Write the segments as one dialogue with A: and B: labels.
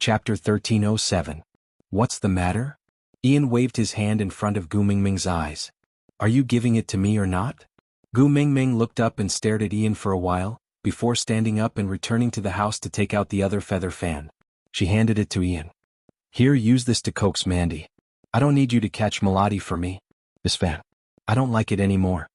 A: Chapter 1307. What's the matter? Ian waved his hand in front of Gu Mingming's eyes. Are you giving it to me or not? Gu Mingming looked up and stared at Ian for a while, before standing up and returning to the house to take out the other feather fan. She handed it to Ian. Here, use this to coax Mandy. I don't need you to catch Melody for me. This fan. I don't like it anymore.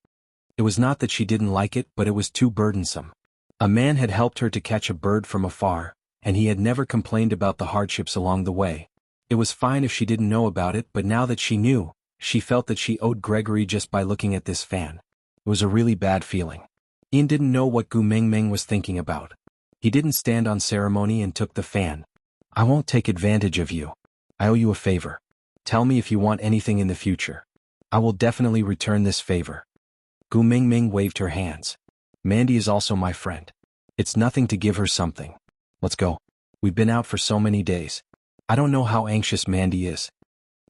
A: It was not that she didn't like it, but it was too burdensome. A man had helped her to catch a bird from afar, and he had never complained about the hardships along the way. It was fine if she didn't know about it, but now that she knew, she felt that she owed Gregory just by looking at this fan. It was a really bad feeling. Ian didn't know what Gu Mingming was thinking about. He didn't stand on ceremony and took the fan. I won't take advantage of you. I owe you a favor. Tell me if you want anything in the future. I will definitely return this favor. Gu Mingming waved her hands. Mandy is also my friend. It's nothing to give her something. Let's go. We've been out for so many days. I don't know how anxious Mandy is.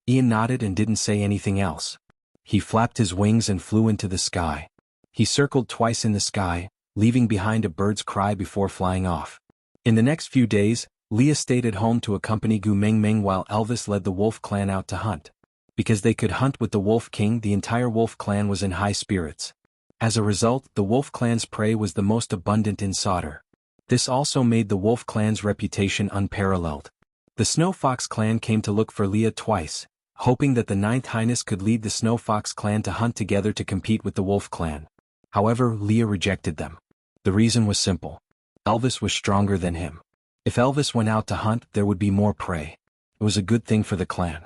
A: Ian nodded and didn't say anything else. He flapped his wings and flew into the sky. He circled twice in the sky, leaving behind a bird's cry before flying off. In the next few days, Leah stayed at home to accompany Gu Mingming while Elvis led the wolf clan out to hunt. Because they could hunt with the Wolf King, the entire wolf clan was in high spirits. As a result, the wolf clan's prey was the most abundant in Sodor. This also made the wolf clan's reputation unparalleled. The Snow Fox clan came to look for Leah twice, hoping that the Ninth Highness could lead the Snow Fox clan to hunt together to compete with the wolf clan. However, Leah rejected them. The reason was simple. Elvis was stronger than him. If Elvis went out to hunt, there would be more prey. It was a good thing for the clan.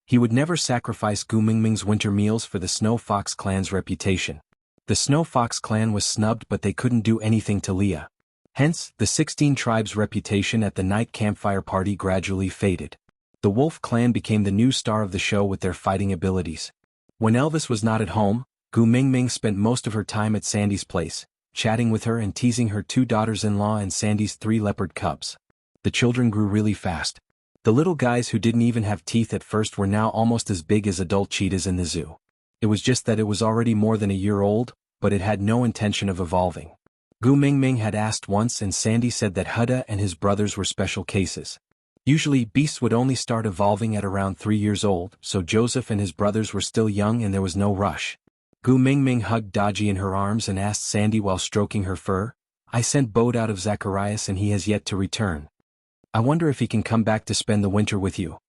A: He would never sacrifice Gu Mingming's winter meals for the Snow Fox clan's reputation. The Snow Fox clan was snubbed, but they couldn't do anything to Leah. Hence, the 16 tribes' reputation at the night campfire party gradually faded. The Wolf clan became the new star of the show with their fighting abilities. When Elvis was not at home, Gu Mingming spent most of her time at Sandy's place, chatting with her and teasing her 2 daughters-in-law and Sandy's 3 leopard cubs. The children grew really fast. The little guys who didn't even have teeth at first were now almost as big as adult cheetahs in the zoo. It was just that it was already more than a year old, but it had no intention of evolving. Gu Mingming had asked once and Sandy said that Huda and his brothers were special cases. Usually, beasts would only start evolving at around 3 years old, so Joseph and his brothers were still young and there was no rush. Gu Mingming hugged Dodgy in her arms and asked Sandy while stroking her fur, I sent Bode out of Zacharias and he has yet to return. I wonder if he can come back to spend the winter with you.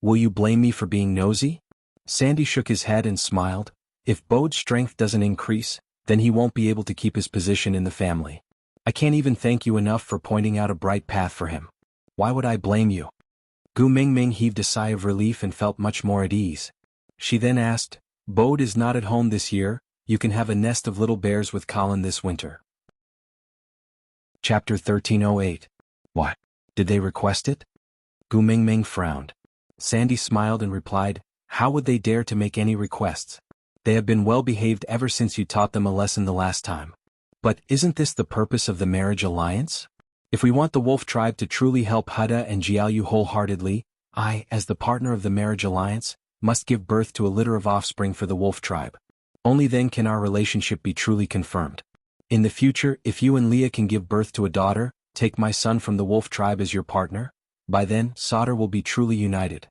A: Will you blame me for being nosy? Sandy shook his head and smiled. If Bode's strength doesn't increase, then he won't be able to keep his position in the family. I can't even thank you enough for pointing out a bright path for him. Why would I blame you? Gu Mingming heaved a sigh of relief and felt much more at ease. She then asked, Bode is not at home this year, you can have a nest of little bears with Colin this winter. Chapter 1308. What? Did they request it? Gu Mingming frowned. Sandy smiled and replied, How would they dare to make any requests? They have been well behaved ever since you taught them a lesson the last time. But isn't this the purpose of the marriage alliance? If we want the wolf tribe to truly help Huda and Jianghu wholeheartedly, I, as the partner of the marriage alliance, must give birth to a litter of offspring for the wolf tribe. Only then can our relationship be truly confirmed. In the future, if you and Leah can give birth to a daughter, take my son from the wolf tribe as your partner. By then, Sodor will be truly united.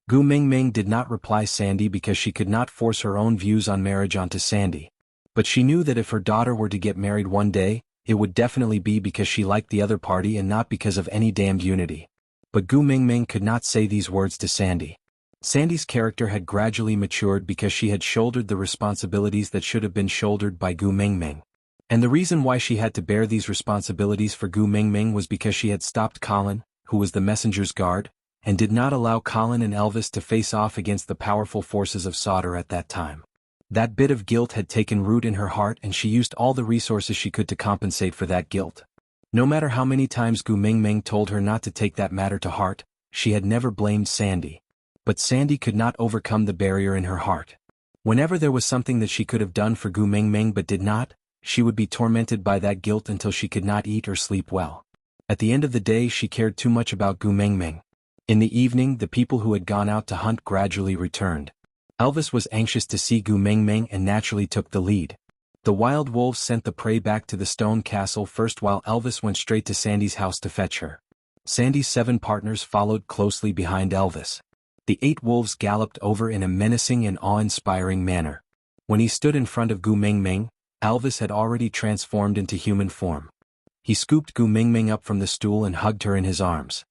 A: Gu Mingming did not reply Sandy because she could not force her own views on marriage onto Sandy. But she knew that if her daughter were to get married one day, it would definitely be because she liked the other party and not because of any damned unity. But Gu Mingming could not say these words to Sandy. Sandy's character had gradually matured because she had shouldered the responsibilities that should have been shouldered by Gu Mingming. And the reason why she had to bear these responsibilities for Gu Mingming was because she had stopped Colin, who was the messenger's guard, and did not allow Colin and Elvis to face off against the powerful forces of Sodor at that time. That bit of guilt had taken root in her heart and she used all the resources she could to compensate for that guilt. No matter how many times Gu Mingming told her not to take that matter to heart, she had never blamed Sandy. But Sandy could not overcome the barrier in her heart. Whenever there was something that she could have done for Gu Mingming but did not, she would be tormented by that guilt until she could not eat or sleep well. At the end of the day, she cared too much about Gu Mingming. In the evening, the people who had gone out to hunt gradually returned. Elvis was anxious to see Gu Mingming and naturally took the lead. The wild wolves sent the prey back to the stone castle first while Elvis went straight to Sandy's house to fetch her. Sandy's 7 partners followed closely behind Elvis. The 8 wolves galloped over in a menacing and awe-inspiring manner. When he stood in front of Gu Mingming, Elvis had already transformed into human form. He scooped Gu Mingming up from the stool and hugged her in his arms.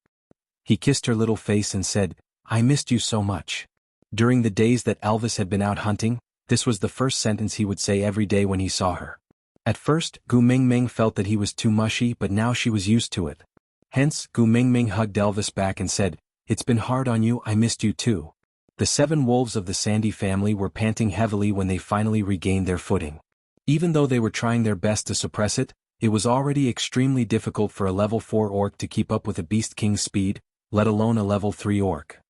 A: He kissed her little face and said, "I missed you so much." During the days that Elvis had been out hunting, this was the first sentence he would say every day when he saw her. At first, Gu Mingming felt that he was too mushy, but now she was used to it. Hence, Gu Mingming hugged Elvis back and said, "It's been hard on you, I missed you too." The 7 wolves of the Sandy family were panting heavily when they finally regained their footing. Even though they were trying their best to suppress it, it was already extremely difficult for a level 4 orc to keep up with a Beast King's speed, let alone a level 3 orc.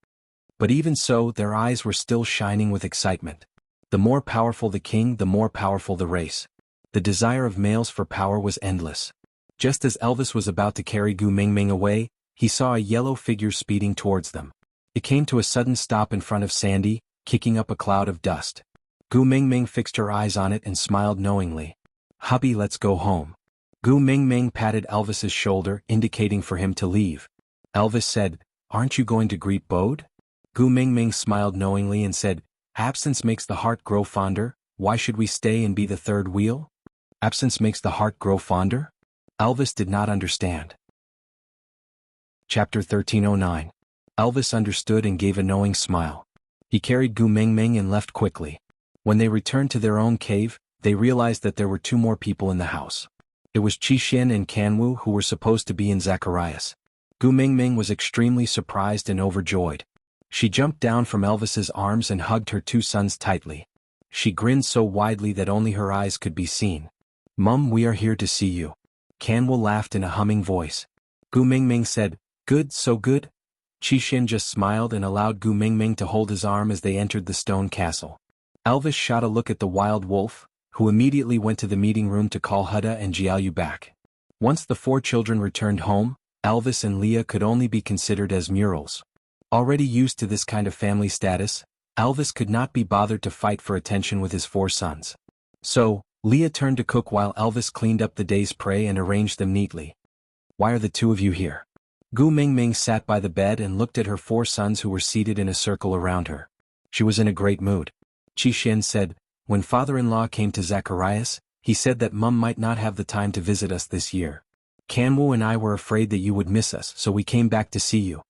A: But even so, their eyes were still shining with excitement. The more powerful the king, the more powerful the race. The desire of males for power was endless. Just as Elvis was about to carry Gu Mingming away, he saw a yellow figure speeding towards them. It came to a sudden stop in front of Sandy, kicking up a cloud of dust. Gu Mingming fixed her eyes on it and smiled knowingly. "Hubby, let's go home." Gu Mingming patted Elvis's shoulder, indicating for him to leave. Elvis said, "Aren't you going to greet Bode?" Gu Mingming smiled knowingly and said, "Absence makes the heart grow fonder, why should we stay and be the third wheel?" Absence makes the heart grow fonder? Elvis did not understand. Chapter 1309. Elvis understood and gave a knowing smile. He carried Gu Mingming and left quickly. When they returned to their own cave, they realized that there were 2 more people in the house. It was Qixin and Kanwu who were supposed to be in Zacharias. Gu Mingming was extremely surprised and overjoyed. She jumped down from Elvis's arms and hugged her 2 sons tightly. She grinned so widely that only her eyes could be seen. "Mum, we are here to see you." Kanwu laughed in a humming voice. Gu Mingming said, "Good, so good." Qixin just smiled and allowed Gu Mingming to hold his arm as they entered the stone castle. Elvis shot a look at the wild wolf, who immediately went to the meeting room to call Huda and Jianghu back. Once the 4 children returned home, Elvis and Leah could only be considered as murals. Already used to this kind of family status, Elvis could not be bothered to fight for attention with his 4 sons. So, Leah turned to cook while Elvis cleaned up the day's prey and arranged them neatly. "Why are the 2 of you here?" Gu Mingming sat by the bed and looked at her 4 sons who were seated in a circle around her. She was in a great mood. Qixin said, "When father-in-law came to Zacharias, he said that Mum might not have the time to visit us this year. Kanwu and I were afraid that you would miss us, so we came back to see you."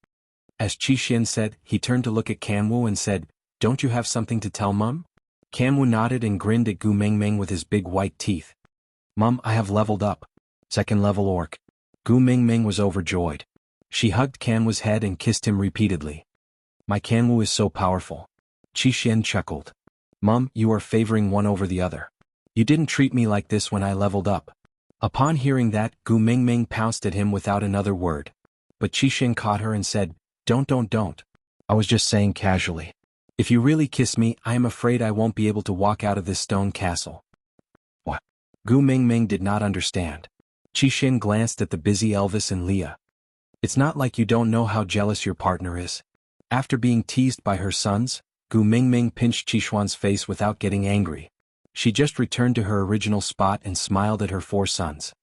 A: As Qixin said, he turned to look at Kanwu and said, "Don't you have something to tell Mum?" Kanwu nodded and grinned at Gu Mingming with his big white teeth. "Mum, I have leveled up. 2nd level orc." Gu Mingming was overjoyed. She hugged Kanwu's head and kissed him repeatedly. "My Kanwu is so powerful." Qixin chuckled. "Mum, you are favoring one over the other. You didn't treat me like this when I leveled up." Upon hearing that, Gu Mingming pounced at him without another word. But Qixin caught her and said, Don't. I was just saying casually. If you really kiss me, I am afraid I won't be able to walk out of this stone castle." "What?" Gu Mingming did not understand. Qixin glanced at the busy Elvis and Leah. "It's not like you don't know how jealous your partner is." After being teased by her sons, Gu Mingming pinched Xuanhuan's face without getting angry. She just returned to her original spot and smiled at her 4 sons.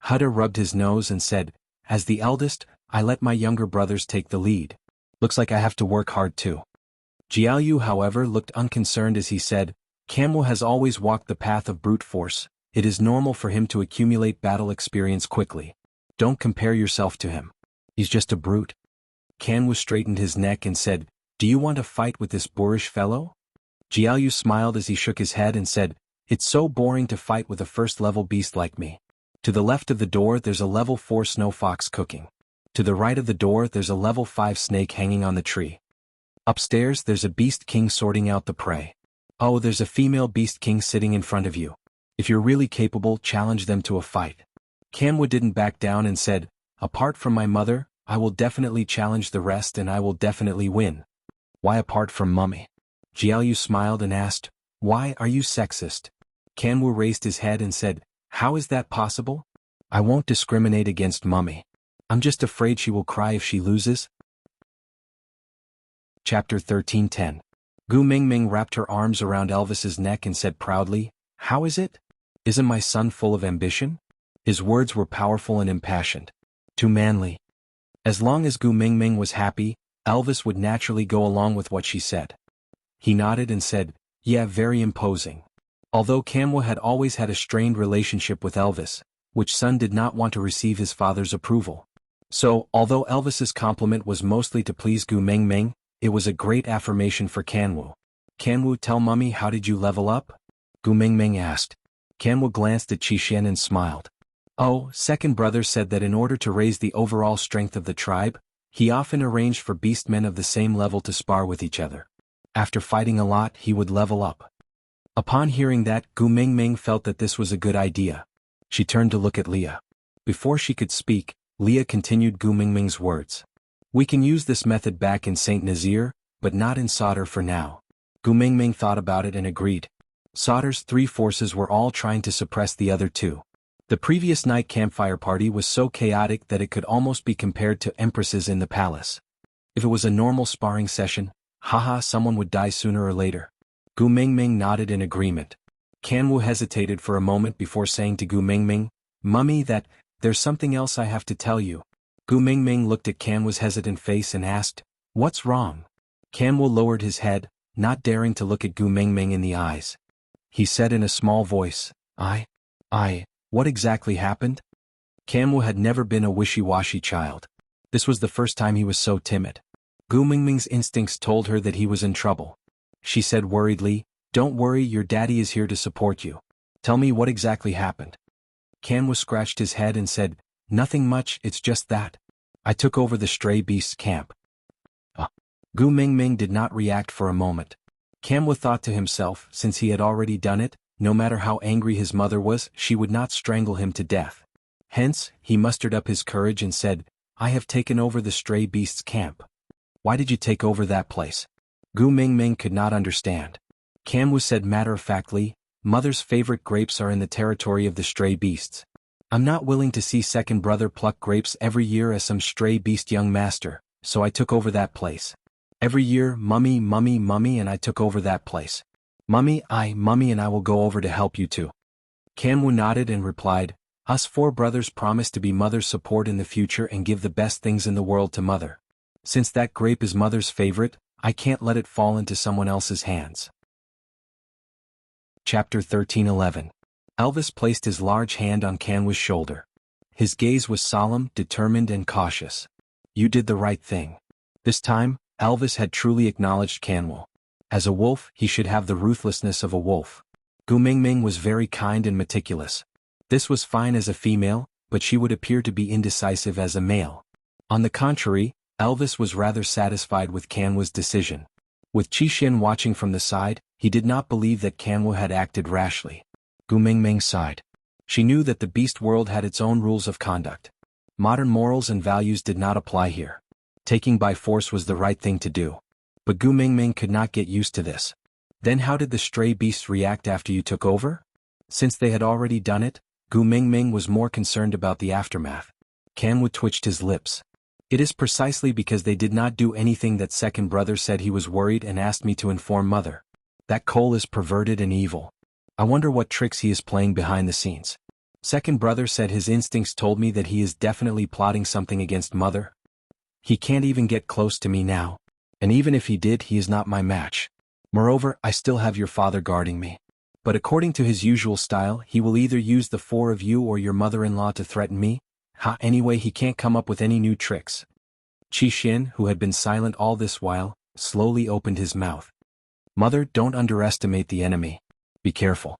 A: Huda rubbed his nose and said, "As the eldest, I let my younger brothers take the lead. Looks like I have to work hard too." Jianghu, however, looked unconcerned as he said, "Kanwu has always walked the path of brute force. It is normal for him to accumulate battle experience quickly. Don't compare yourself to him. He's just a brute." Kanwu straightened his neck and said, "Do you want to fight with this boorish fellow?" Jianghu smiled as he shook his head and said, "It's so boring to fight with a 1st-level beast like me. To the left of the door there's a level 4 snow fox cooking. To the right of the door there's a level 5 snake hanging on the tree. Upstairs there's a beast king sorting out the prey. Oh, there's a female beast king sitting in front of you. If you're really capable, challenge them to a fight." Kanwu didn't back down and said, "Apart from my mother, I will definitely challenge the rest and I will definitely win." "Why apart from Mummy?" Jianghu smiled and asked, "Why are you sexist?" Kanwu raised his head and said, "How is that possible? I won't discriminate against Mummy. I'm just afraid she will cry if she loses." Chapter 1310. Gu Mingming wrapped her arms around Elvis's neck and said proudly, "How is it? Isn't my son full of ambition?" His words were powerful and impassioned. "Too manly." As long as Gu Mingming was happy, Elvis would naturally go along with what she said. He nodded and said, "Yeah, very imposing." Although Kanwa had always had a strained relationship with Elvis, which Sun did not want to receive his father's approval. So, although Elvis's compliment was mostly to please Gu Mingming, it was a great affirmation for Kanwu. "Kanwu, tell Mummy, how did you level up?" Gu Mingming asked. Kanwu glanced at Qixuan and smiled. "Oh, second brother said that in order to raise the overall strength of the tribe, he often arranged for beastmen of the same level to spar with each other. After fighting a lot, he would level up." Upon hearing that, Gu Mingming felt that this was a good idea. She turned to look at Leah. Before she could speak, Leah continued Gu Mingming's words. "We can use this method back in St. Nazir, but not in Sauter for now." Gu Mingming thought about it and agreed. Sauter's three forces were all trying to suppress the other two. The previous night campfire party was so chaotic that it could almost be compared to empresses in the palace. If it was a normal sparring session, haha, someone would die sooner or later. Gu Mingming nodded in agreement. Kanwu hesitated for a moment before saying to Gu Mingming, "Mummy, there's something else I have to tell you." Gu Mingming looked at Kanwu's hesitant face and asked, "What's wrong?" Kanwu lowered his head, not daring to look at Gu Mingming in the eyes. He said in a small voice, What exactly happened?" Kanwu had never been a wishy-washy child. This was the first time he was so timid. Gu Mingming's instincts told her that he was in trouble. She said worriedly, "Don't worry, your daddy is here to support you. Tell me what exactly happened." Kanwu scratched his head and said, "Nothing much, it's just that I took over the stray beasts camp." Gu Mingming did not react for a moment. Kanwu thought to himself, since he had already done it, no matter how angry his mother was, she would not strangle him to death. Hence, he mustered up his courage and said, "I have taken over the stray beasts camp." "Why did you take over that place?" Gu Mingming could not understand. Kanwu said matter-of-factly, "Mother's favorite grapes are in the territory of the stray beasts. I'm not willing to see second brother pluck grapes every year as some stray beast young master, so I took over that place. Every year, mummy, and I took over that place. Mummy, and I will go over to help you too." Kanwu nodded and replied, "Us four brothers promise to be mother's support in the future and give the best things in the world to mother. Since that grape is mother's favorite, I can't let it fall into someone else's hands." Chapter 13:11. Elvis placed his large hand on Kanwu's shoulder. His gaze was solemn, determined and cautious. "You did the right thing." This time, Elvis had truly acknowledged Kanwu. As a wolf, he should have the ruthlessness of a wolf. Gu Mingming was very kind and meticulous. This was fine as a female, but she would appear to be indecisive as a male. On the contrary, Elvis was rather satisfied with Kanwu's decision. With Qixuan watching from the side, he did not believe that Kanwu had acted rashly. Gu Mingming sighed. She knew that the beast world had its own rules of conduct. Modern morals and values did not apply here. Taking by force was the right thing to do. But Gu Mingming could not get used to this. "Then how did the stray beasts react after you took over?" Since they had already done it, Gu Mingming was more concerned about the aftermath. Kanwu twitched his lips. "It is precisely because they did not do anything that second brother said he was worried and asked me to inform mother. That Cole is perverted and evil. I wonder what tricks he is playing behind the scenes. Second brother said his instincts told me that he is definitely plotting something against mother. He can't even get close to me now. And even if he did, he is not my match. Moreover, I still have your father guarding me. But according to his usual style, he will either use the four of you or your mother-in-law to threaten me. Anyway, he can't come up with any new tricks." Qixuan, who had been silent all this while, slowly opened his mouth. "Mother, don't underestimate the enemy. Be careful."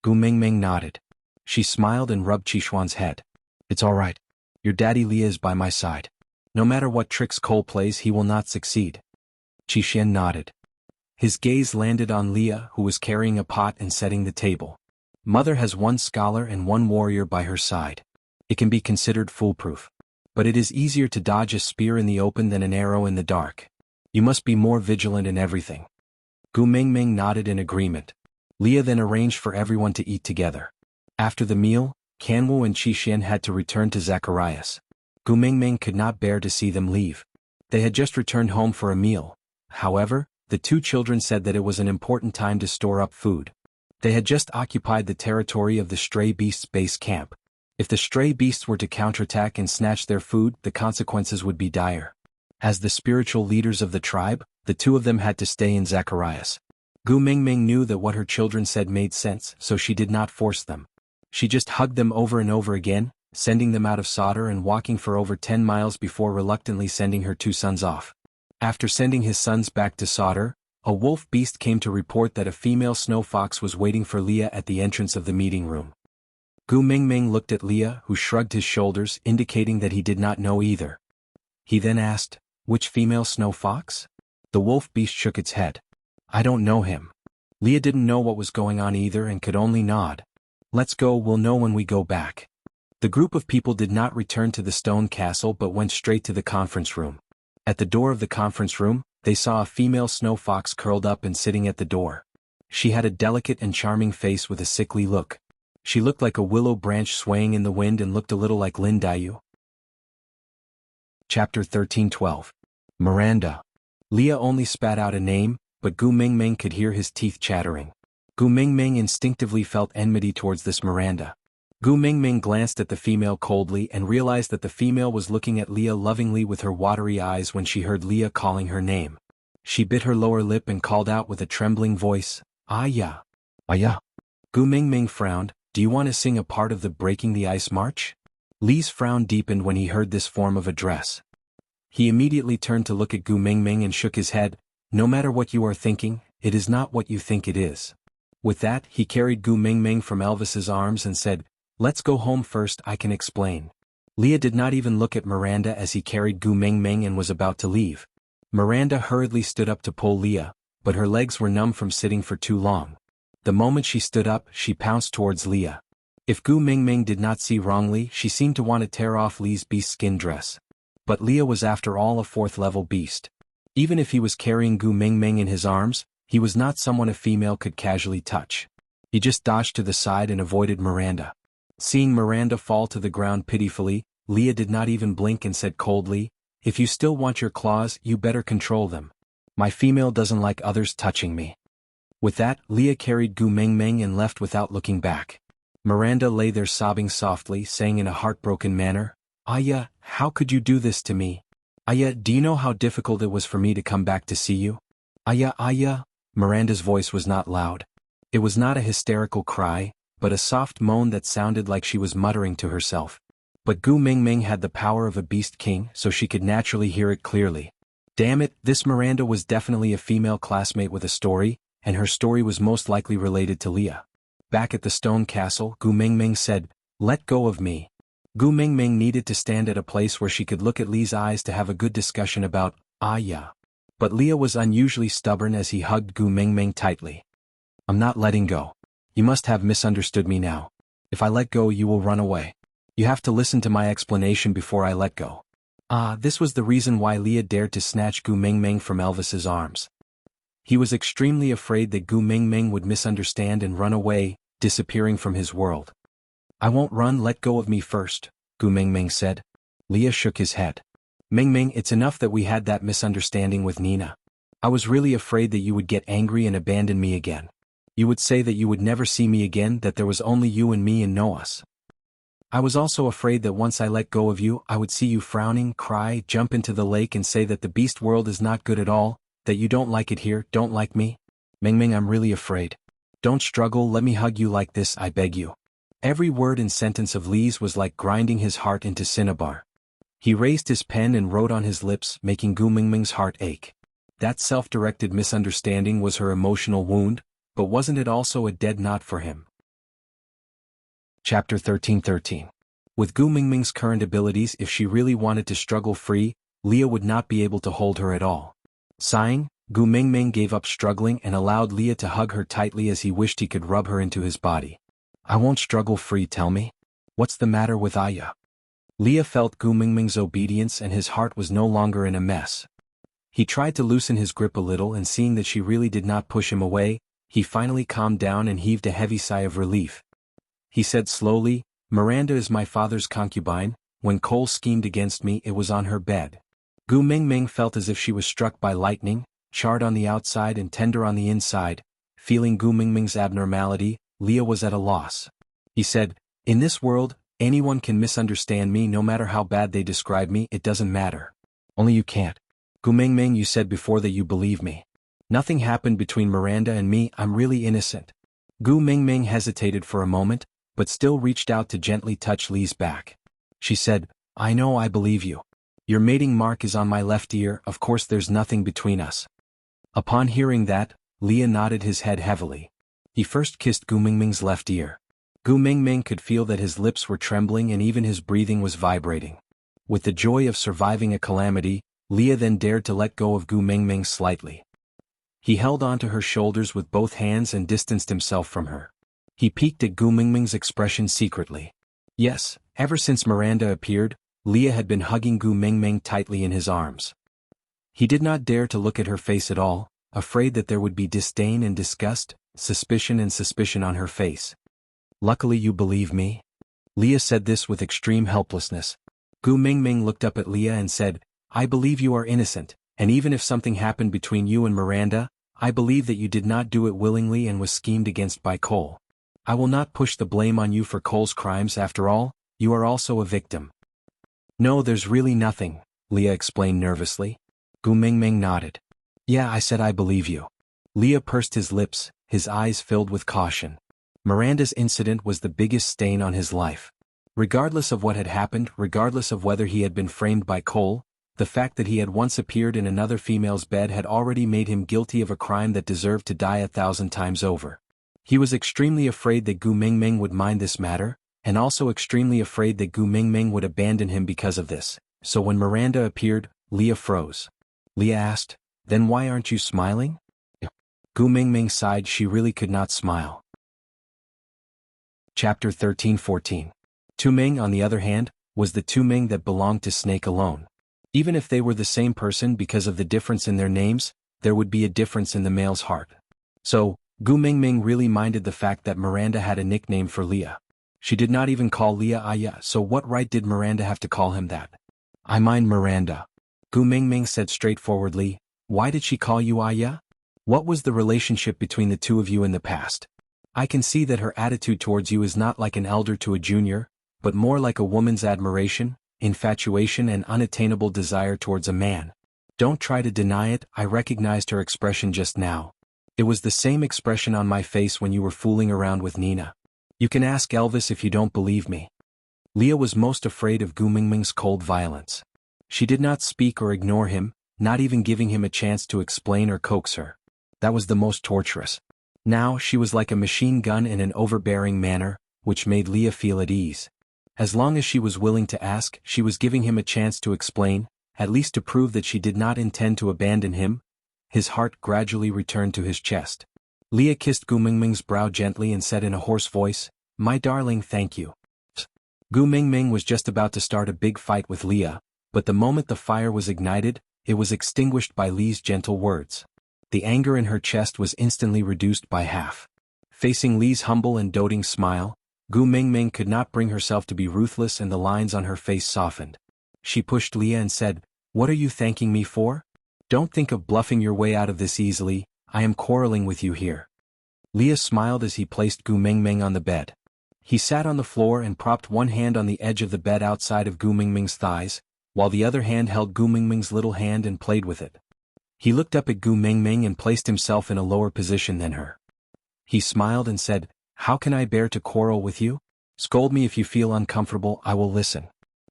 A: Gu Mingming nodded. She smiled and rubbed Qixuan's head. "It's all right. Your daddy Leah is by my side. No matter what tricks Cole plays, he will not succeed." Qixuan nodded. His gaze landed on Leah, who was carrying a pot and setting the table. Mother has one scholar and one warrior by her side. It can be considered foolproof. But it is easier to dodge a spear in the open than an arrow in the dark. You must be more vigilant in everything." Gu Mingming nodded in agreement. Leah then arranged for everyone to eat together. After the meal, Kanwu and Qixuan had to return to Zacharias. Gu Mingming could not bear to see them leave. They had just returned home for a meal. However, the two children said that it was an important time to store up food. They had just occupied the territory of the stray beasts base camp. If the stray beasts were to counterattack and snatch their food, the consequences would be dire. As the spiritual leaders of the tribe, the two of them had to stay in Zacharias. Gu Mingming knew that what her children said made sense, so she did not force them. She just hugged them over and over again, sending them out of solder and walking for over 10 miles before reluctantly sending her 2 sons off. After sending his sons back to solder, a wolf beast came to report that a female snow fox was waiting for Leah at the entrance of the meeting room. Gu Mingming looked at Leah, who shrugged his shoulders, indicating that he did not know either. He then asked, "Which female snow fox?" The wolf beast shook its head. "I don't know him." Leah didn't know what was going on either and could only nod. "Let's go, we'll know when we go back." The group of people did not return to the stone castle but went straight to the conference room. At the door of the conference room, they saw a female snow fox curled up and sitting at the door. She had a delicate and charming face with a sickly look. She looked like a willow branch swaying in the wind and looked a little like Lin Dayu. Chapter 13:12. Miranda. Leah only spat out a name, but Gu Mingming could hear his teeth chattering. Gu Mingming instinctively felt enmity towards this Miranda. Gu Mingming glanced at the female coldly and realized that the female was looking at Leah lovingly with her watery eyes when she heard Leah calling her name. She bit her lower lip and called out with a trembling voice, "Aya! Aya!" Gu Mingming frowned. "Do you want to sing a part of the Breaking the Ice March?" Lee's frown deepened when he heard this form of address. He immediately turned to look at Gu Mingming and shook his head. "No matter what you are thinking, it is not what you think it is." With that, he carried Gu Mingming from Elvis's arms and said, "Let's go home first, I can explain." Leah did not even look at Miranda as he carried Gu Mingming and was about to leave. Miranda hurriedly stood up to pull Leah, but her legs were numb from sitting for too long. The moment she stood up, she pounced towards Leah. If Gu Mingming did not see wrongly, she seemed to want to tear off Lee's beast skin dress. But Leah was after all a 4th-level beast. Even if he was carrying Gu Mingming in his arms, he was not someone a female could casually touch. He just dodged to the side and avoided Miranda. Seeing Miranda fall to the ground pitifully, Leah did not even blink and said coldly, "If you still want your claws, you better control them. My female doesn't like others touching me." With that, Leah carried Gu Mingming and left without looking back. Miranda lay there sobbing softly, saying in a heartbroken manner, "Aya, how could you do this to me? Aya, do you know how difficult it was for me to come back to see you? Aya, Aya." Miranda's voice was not loud. It was not a hysterical cry, but a soft moan that sounded like she was muttering to herself. But Gu Mingming had the power of a beast king, so she could naturally hear it clearly. Damn it, this Miranda was definitely a female classmate with a story, and her story was most likely related to Leah. Back at the stone castle, Gu Mingming said, "Let go of me." Gu Mingming needed to stand at a place where she could look at Lee's eyes to have a good discussion about Aya. But Leah was unusually stubborn as he hugged Gu Mingming tightly. "I'm not letting go. You must have misunderstood me now. If I let go, you will run away. You have to listen to my explanation before I let go." This was the reason why Leah dared to snatch Gu Mingming from Elvis's arms. He was extremely afraid that Gu Mingming would misunderstand and run away, disappearing from his world. "I won't run, let go of me first," Gu Mingming said. Leah shook his head. "Mingming, it's enough that we had that misunderstanding with Nina. I was really afraid that you would get angry and abandon me again. You would say that you would never see me again, that there was only you and me and no us. I was also afraid that once I let go of you, I would see you frowning, cry, jump into the lake and say that the beast world is not good at all, that you don't like it here, don't like me. Mingming, I'm really afraid. Don't struggle, let me hug you like this, I beg you." Every word and sentence of Lee's was like grinding his heart into cinnabar. He raised his pen and wrote on his lips, making Gu Mingming's heart ache. That self-directed misunderstanding was her emotional wound, but wasn't it also a dead knot for him? Chapter 13:13. With Gu Mingming's current abilities, if she really wanted to struggle free, Leah would not be able to hold her at all. Sighing, Gu Mingming gave up struggling and allowed Leah to hug her tightly as he wished he could rub her into his body. "I won't struggle free, tell me. What's the matter with Aya?" Leah felt Gu Mingming's obedience and his heart was no longer in a mess. He tried to loosen his grip a little and seeing that she really did not push him away, he finally calmed down and heaved a heavy sigh of relief. He said slowly, "Miranda is my father's concubine. When Cole schemed against me, it was on her bed." Gu Mingming felt as if she was struck by lightning, charred on the outside and tender on the inside. Feeling Gu Mingming's abnormality, Leah was at a loss. He said, "In this world, Anyone can misunderstand me no matter how bad they describe me, it doesn't matter. Only you can't. Gu Mingming, you said before that you believe me. Nothing happened between Miranda and me, I'm really innocent. Gu Mingming hesitated for a moment, but still reached out to gently touch Li's back. She said, I know I believe you. Your mating mark is on my left ear, of course there's nothing between us. Upon hearing that, Leah nodded his head heavily. He first kissed Gu Mingming's left ear. Gu Mingming could feel that his lips were trembling and even his breathing was vibrating. With the joy of surviving a calamity, Leah then dared to let go of Gu Mingming slightly. He held onto her shoulders with both hands and distanced himself from her. He peeked at Gu Mingming's expression secretly. Yes, ever since Miranda appeared, Leah had been hugging Gu Mingming tightly in his arms. He did not dare to look at her face at all, afraid that there would be disdain and disgust, suspicion on her face. Luckily you believe me? Leah said this with extreme helplessness. Gu Mingming looked up at Leah and said, I believe you are innocent, and even if something happened between you and Miranda, I believe that you did not do it willingly and was schemed against by Cole. I will not push the blame on you for Cole's crimes, after all, you are also a victim. No, there's really nothing, Leah explained nervously. Gu Mingming nodded. Yeah, I said I believe you. Leah pursed his lips, his eyes filled with caution. Miranda's incident was the biggest stain on his life. Regardless of what had happened, regardless of whether he had been framed by Cole, the fact that he had once appeared in another female's bed had already made him guilty of a crime that deserved to die 1,000 times over. He was extremely afraid that Gu Mingming would mind this matter, and also extremely afraid that Gu Mingming would abandon him because of this. So when Miranda appeared, Leah froze. Leah asked, Then why aren't you smiling? Gu Mingming sighed, she really could not smile. Chapter 13-14. Tu Ming, on the other hand, was the Tu Ming that belonged to Snake alone. Even if they were the same person, because of the difference in their names, there would be a difference in the male's heart. So, Gu Mingming really minded the fact that Miranda had a nickname for Leah. She did not even call Leah Aya, so what right did Miranda have to call him that? I mind Miranda. Gu Mingming said straightforwardly. Why did she call you Aya? What was the relationship between the two of you in the past? I can see that her attitude towards you is not like an elder to a junior, but more like a woman's admiration, infatuation and unattainable desire towards a man. Don't try to deny it, I recognized her expression just now. It was the same expression on my face when you were fooling around with Nina. You can ask Elvis if you don't believe me. Leah was most afraid of Gu Mingming's cold violence. She did not speak or ignore him, not even giving him a chance to explain or coax her. That was the most torturous. Now she was like a machine gun in an overbearing manner, which made Leah feel at ease. As long as she was willing to ask, she was giving him a chance to explain, at least to prove that she did not intend to abandon him. His heart gradually returned to his chest. Leah kissed Gu Mingming's brow gently and said in a hoarse voice, My darling, thank you. Gu Mingming was just about to start a big fight with Leah, but the moment the fire was ignited, it was extinguished by Lee's gentle words. The anger in her chest was instantly reduced by half. Facing Lee's humble and doting smile, Gu Mingming could not bring herself to be ruthless and the lines on her face softened. She pushed Leah and said, What are you thanking me for? Don't think of bluffing your way out of this easily, I am quarreling with you here. Leah smiled as he placed Gu Mingming on the bed. He sat on the floor and propped one hand on the edge of the bed outside of Gu Mingming's thighs, while the other hand held Gu Mingming's little hand and played with it. He looked up at Gu Mingming and placed himself in a lower position than her. He smiled and said, How can I bear to quarrel with you? Scold me if you feel uncomfortable, I will listen.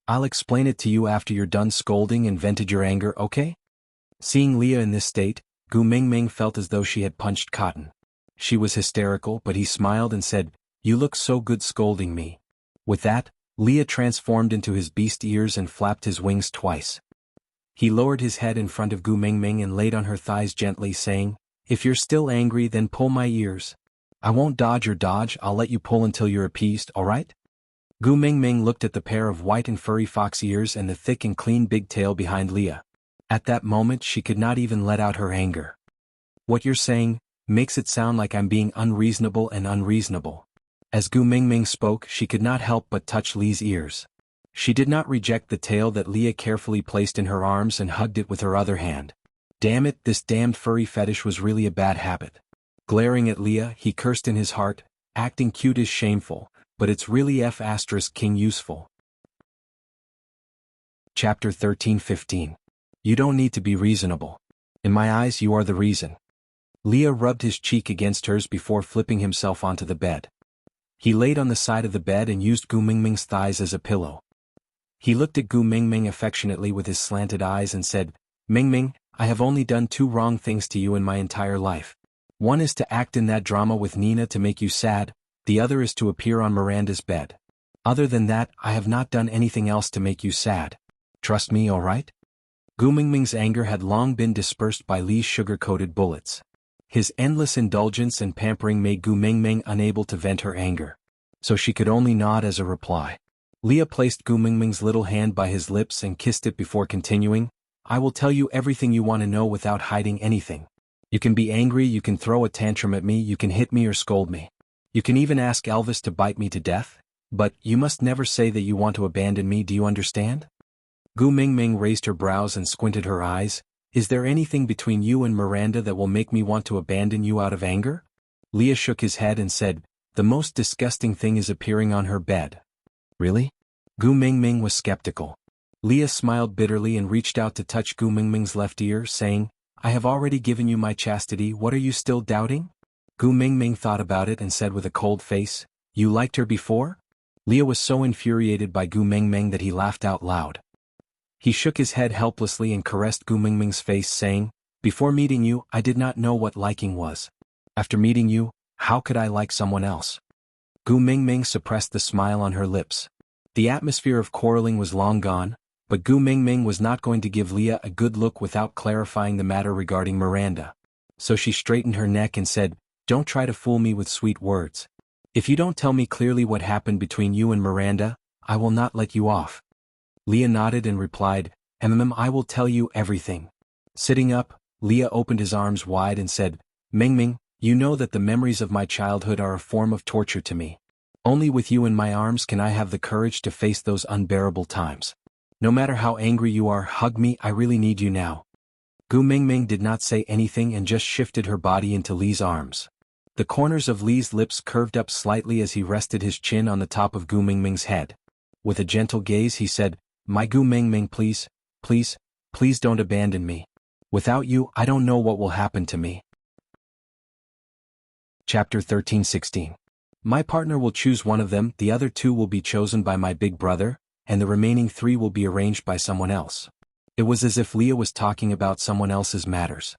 A: I'll explain it to you after you're done scolding and vented your anger, okay? Seeing Leah in this state, Gu Mingming felt as though she had punched cotton. She was hysterical, but he smiled and said, You look so good scolding me. With that, Leah transformed into his beast ears and flapped his wings twice. He lowered his head in front of Gu Mingming and laid on her thighs gently, saying, If you're still angry, then pull my ears. I won't dodge or dodge, I'll let you pull until you're appeased, alright? Gu Mingming looked at the pair of white and furry fox ears and the thick and clean big tail behind Leah. At that moment she could not even let out her anger. What you're saying makes it sound like I'm being unreasonable and unreasonable. As Gu Mingming spoke, she could not help but touch Lee's ears. She did not reject the tail that Leah carefully placed in her arms and hugged it with her other hand. Damn it, this damned furry fetish was really a bad habit. Glaring at Leah, he cursed in his heart, acting cute is shameful, but it's really King useful. Chapter 13:15. You don't need to be reasonable. In my eyes you are the reason. Leah rubbed his cheek against hers before flipping himself onto the bed. He laid on the side of the bed and used Gu Mingming's thighs as a pillow. He looked at Gu Mingming affectionately with his slanted eyes and said, Mingming, I have only done 2 wrong things to you in my entire life. One is to act in that drama with Nina to make you sad, the other is to appear on Miranda's bed. Other than that, I have not done anything else to make you sad. Trust me, alright? Gu Mingming's anger had long been dispersed by Li's sugar-coated bullets. His endless indulgence and pampering made Gu Mingming unable to vent her anger. So she could only nod as a reply. Leah placed Gu Mingming's little hand by his lips and kissed it before continuing, I will tell you everything you want to know without hiding anything. You can be angry, you can throw a tantrum at me, you can hit me or scold me. You can even ask Elvis to bite me to death, but you must never say that you want to abandon me, do you understand? Gu Mingming raised her brows and squinted her eyes. Is there anything between you and Miranda that will make me want to abandon you out of anger? Leah shook his head and said, the most disgusting thing is appearing on her bed. Really? Gu Mingming was skeptical. Leah smiled bitterly and reached out to touch Gu Mingming's left ear, saying, I have already given you my chastity, what are you still doubting? Gu Mingming thought about it and said with a cold face, you liked her before? Leah was so infuriated by Gu Mingming that he laughed out loud. He shook his head helplessly and caressed Gu Mingming's face, saying, before meeting you, I did not know what liking was. After meeting you, how could I like someone else? Gu Mingming suppressed the smile on her lips. The atmosphere of quarreling was long gone, but Gu Mingming was not going to give Leah a good look without clarifying the matter regarding Miranda. So she straightened her neck and said, don't try to fool me with sweet words. If you don't tell me clearly what happened between you and Miranda, I will not let you off. Leah nodded and replied, I will tell you everything. Sitting up, Leah opened his arms wide and said, Mingming, you know that the memories of my childhood are a form of torture to me. Only with you in my arms can I have the courage to face those unbearable times. No matter how angry you are, hug me, I really need you now. Gu Mingming did not say anything and just shifted her body into Li's arms. The corners of Li's lips curved up slightly as he rested his chin on the top of Gu Mingming's head. With a gentle gaze he said, my Gu Mingming, please, please, please don't abandon me. Without you, I don't know what will happen to me. Chapter 13:16. My partner will choose one of them, the other 2 will be chosen by my big brother, and the remaining 3 will be arranged by someone else. It was as if Leah was talking about someone else's matters.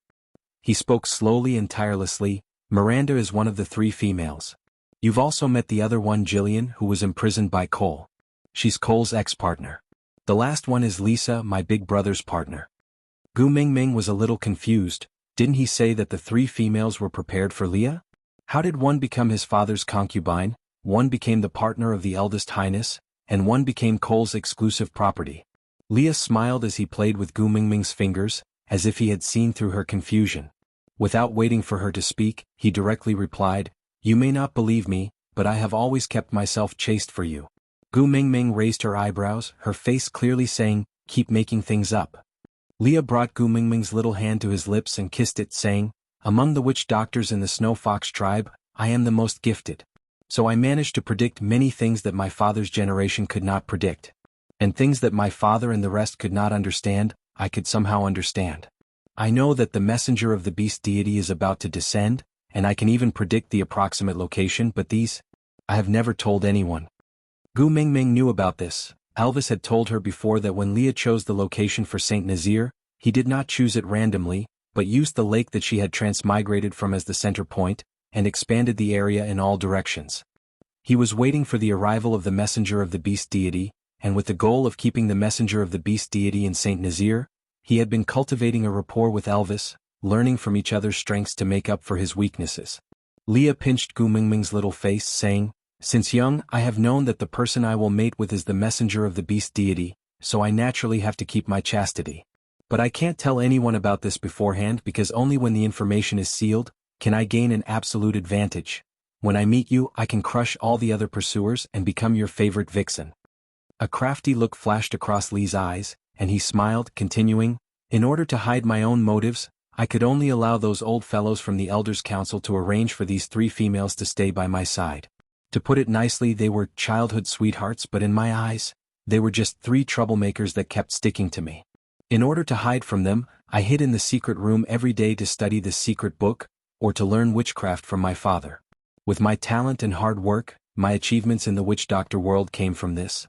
A: He spoke slowly and tirelessly, Miranda is one of the 3 females. You've also met the other one, Jillian, who was imprisoned by Cole. She's Cole's ex-partner. The last one is Lisa, my big brother's partner. Gu Mingming was a little confused. Didn't he say that the 3 females were prepared for Leah? How did one become his father's concubine, one became the partner of the eldest highness, and one became Cole's exclusive property? Leah smiled as he played with Gu Mingming's fingers, as if he had seen through her confusion. Without waiting for her to speak, he directly replied, you may not believe me, but I have always kept myself chaste for you. Gu Mingming raised her eyebrows, her face clearly saying, keep making things up. Leah brought Gu Mingming's little hand to his lips and kissed it, saying, among the witch doctors in the Snow Fox tribe, I am the most gifted. So I managed to predict many things that my father's generation could not predict. And things that my father and the rest could not understand, I could somehow understand. I know that the messenger of the beast deity is about to descend, and I can even predict the approximate location, but these, I have never told anyone. Gu Mingming knew about this. Elvis had told her before that when Leah chose the location for Saint Nazir, he did not choose it randomly, but used the lake that she had transmigrated from as the center point, and expanded the area in all directions. He was waiting for the arrival of the messenger of the beast deity, and with the goal of keeping the messenger of the beast deity in Saint Nazir, he had been cultivating a rapport with Elvis, learning from each other's strengths to make up for his weaknesses. Leah pinched Gu Mingming's little face, saying, since young, I have known that the person I will mate with is the messenger of the beast deity, so I naturally have to keep my chastity. But I can't tell anyone about this beforehand because only when the information is sealed, can I gain an absolute advantage. When I meet you, I can crush all the other pursuers and become your favorite vixen. A crafty look flashed across Li's eyes, and he smiled, continuing, in order to hide my own motives, I could only allow those old fellows from the Elders' Council to arrange for these 3 females to stay by my side. To put it nicely, they were childhood sweethearts, but in my eyes, they were just three troublemakers that kept sticking to me. In order to hide from them, I hid in the secret room every day to study the secret book, or to learn witchcraft from my father. With my talent and hard work, my achievements in the witch doctor world came from this.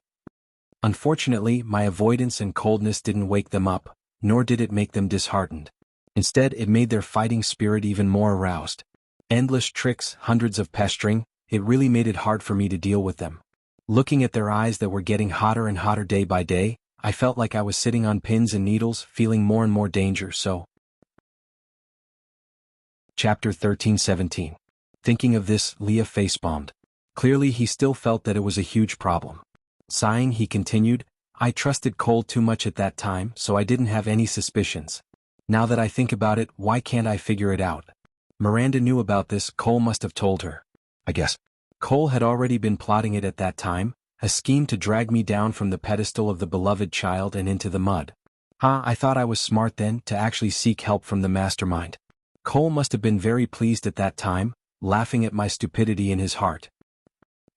A: Unfortunately, my avoidance and coldness didn't wake them up, nor did it make them disheartened. Instead, it made their fighting spirit even more aroused. Endless tricks, hundreds of pestering, it really made it hard for me to deal with them. Looking at their eyes that were getting hotter and hotter day by day, I felt like I was sitting on pins and needles, feeling more and more danger. So, Chapter 13-17. Thinking of this, Leah facepalmed. Clearly he still felt that it was a huge problem. Sighing, he continued, I trusted Cole too much at that time, so I didn't have any suspicions. Now that I think about it, why can't I figure it out? Miranda knew about this, Cole must have told her. I guess. Cole had already been plotting it at that time, a scheme to drag me down from the pedestal of the beloved child and into the mud. I thought I was smart then, to actually seek help from the mastermind. Cole must have been very pleased at that time, laughing at my stupidity in his heart.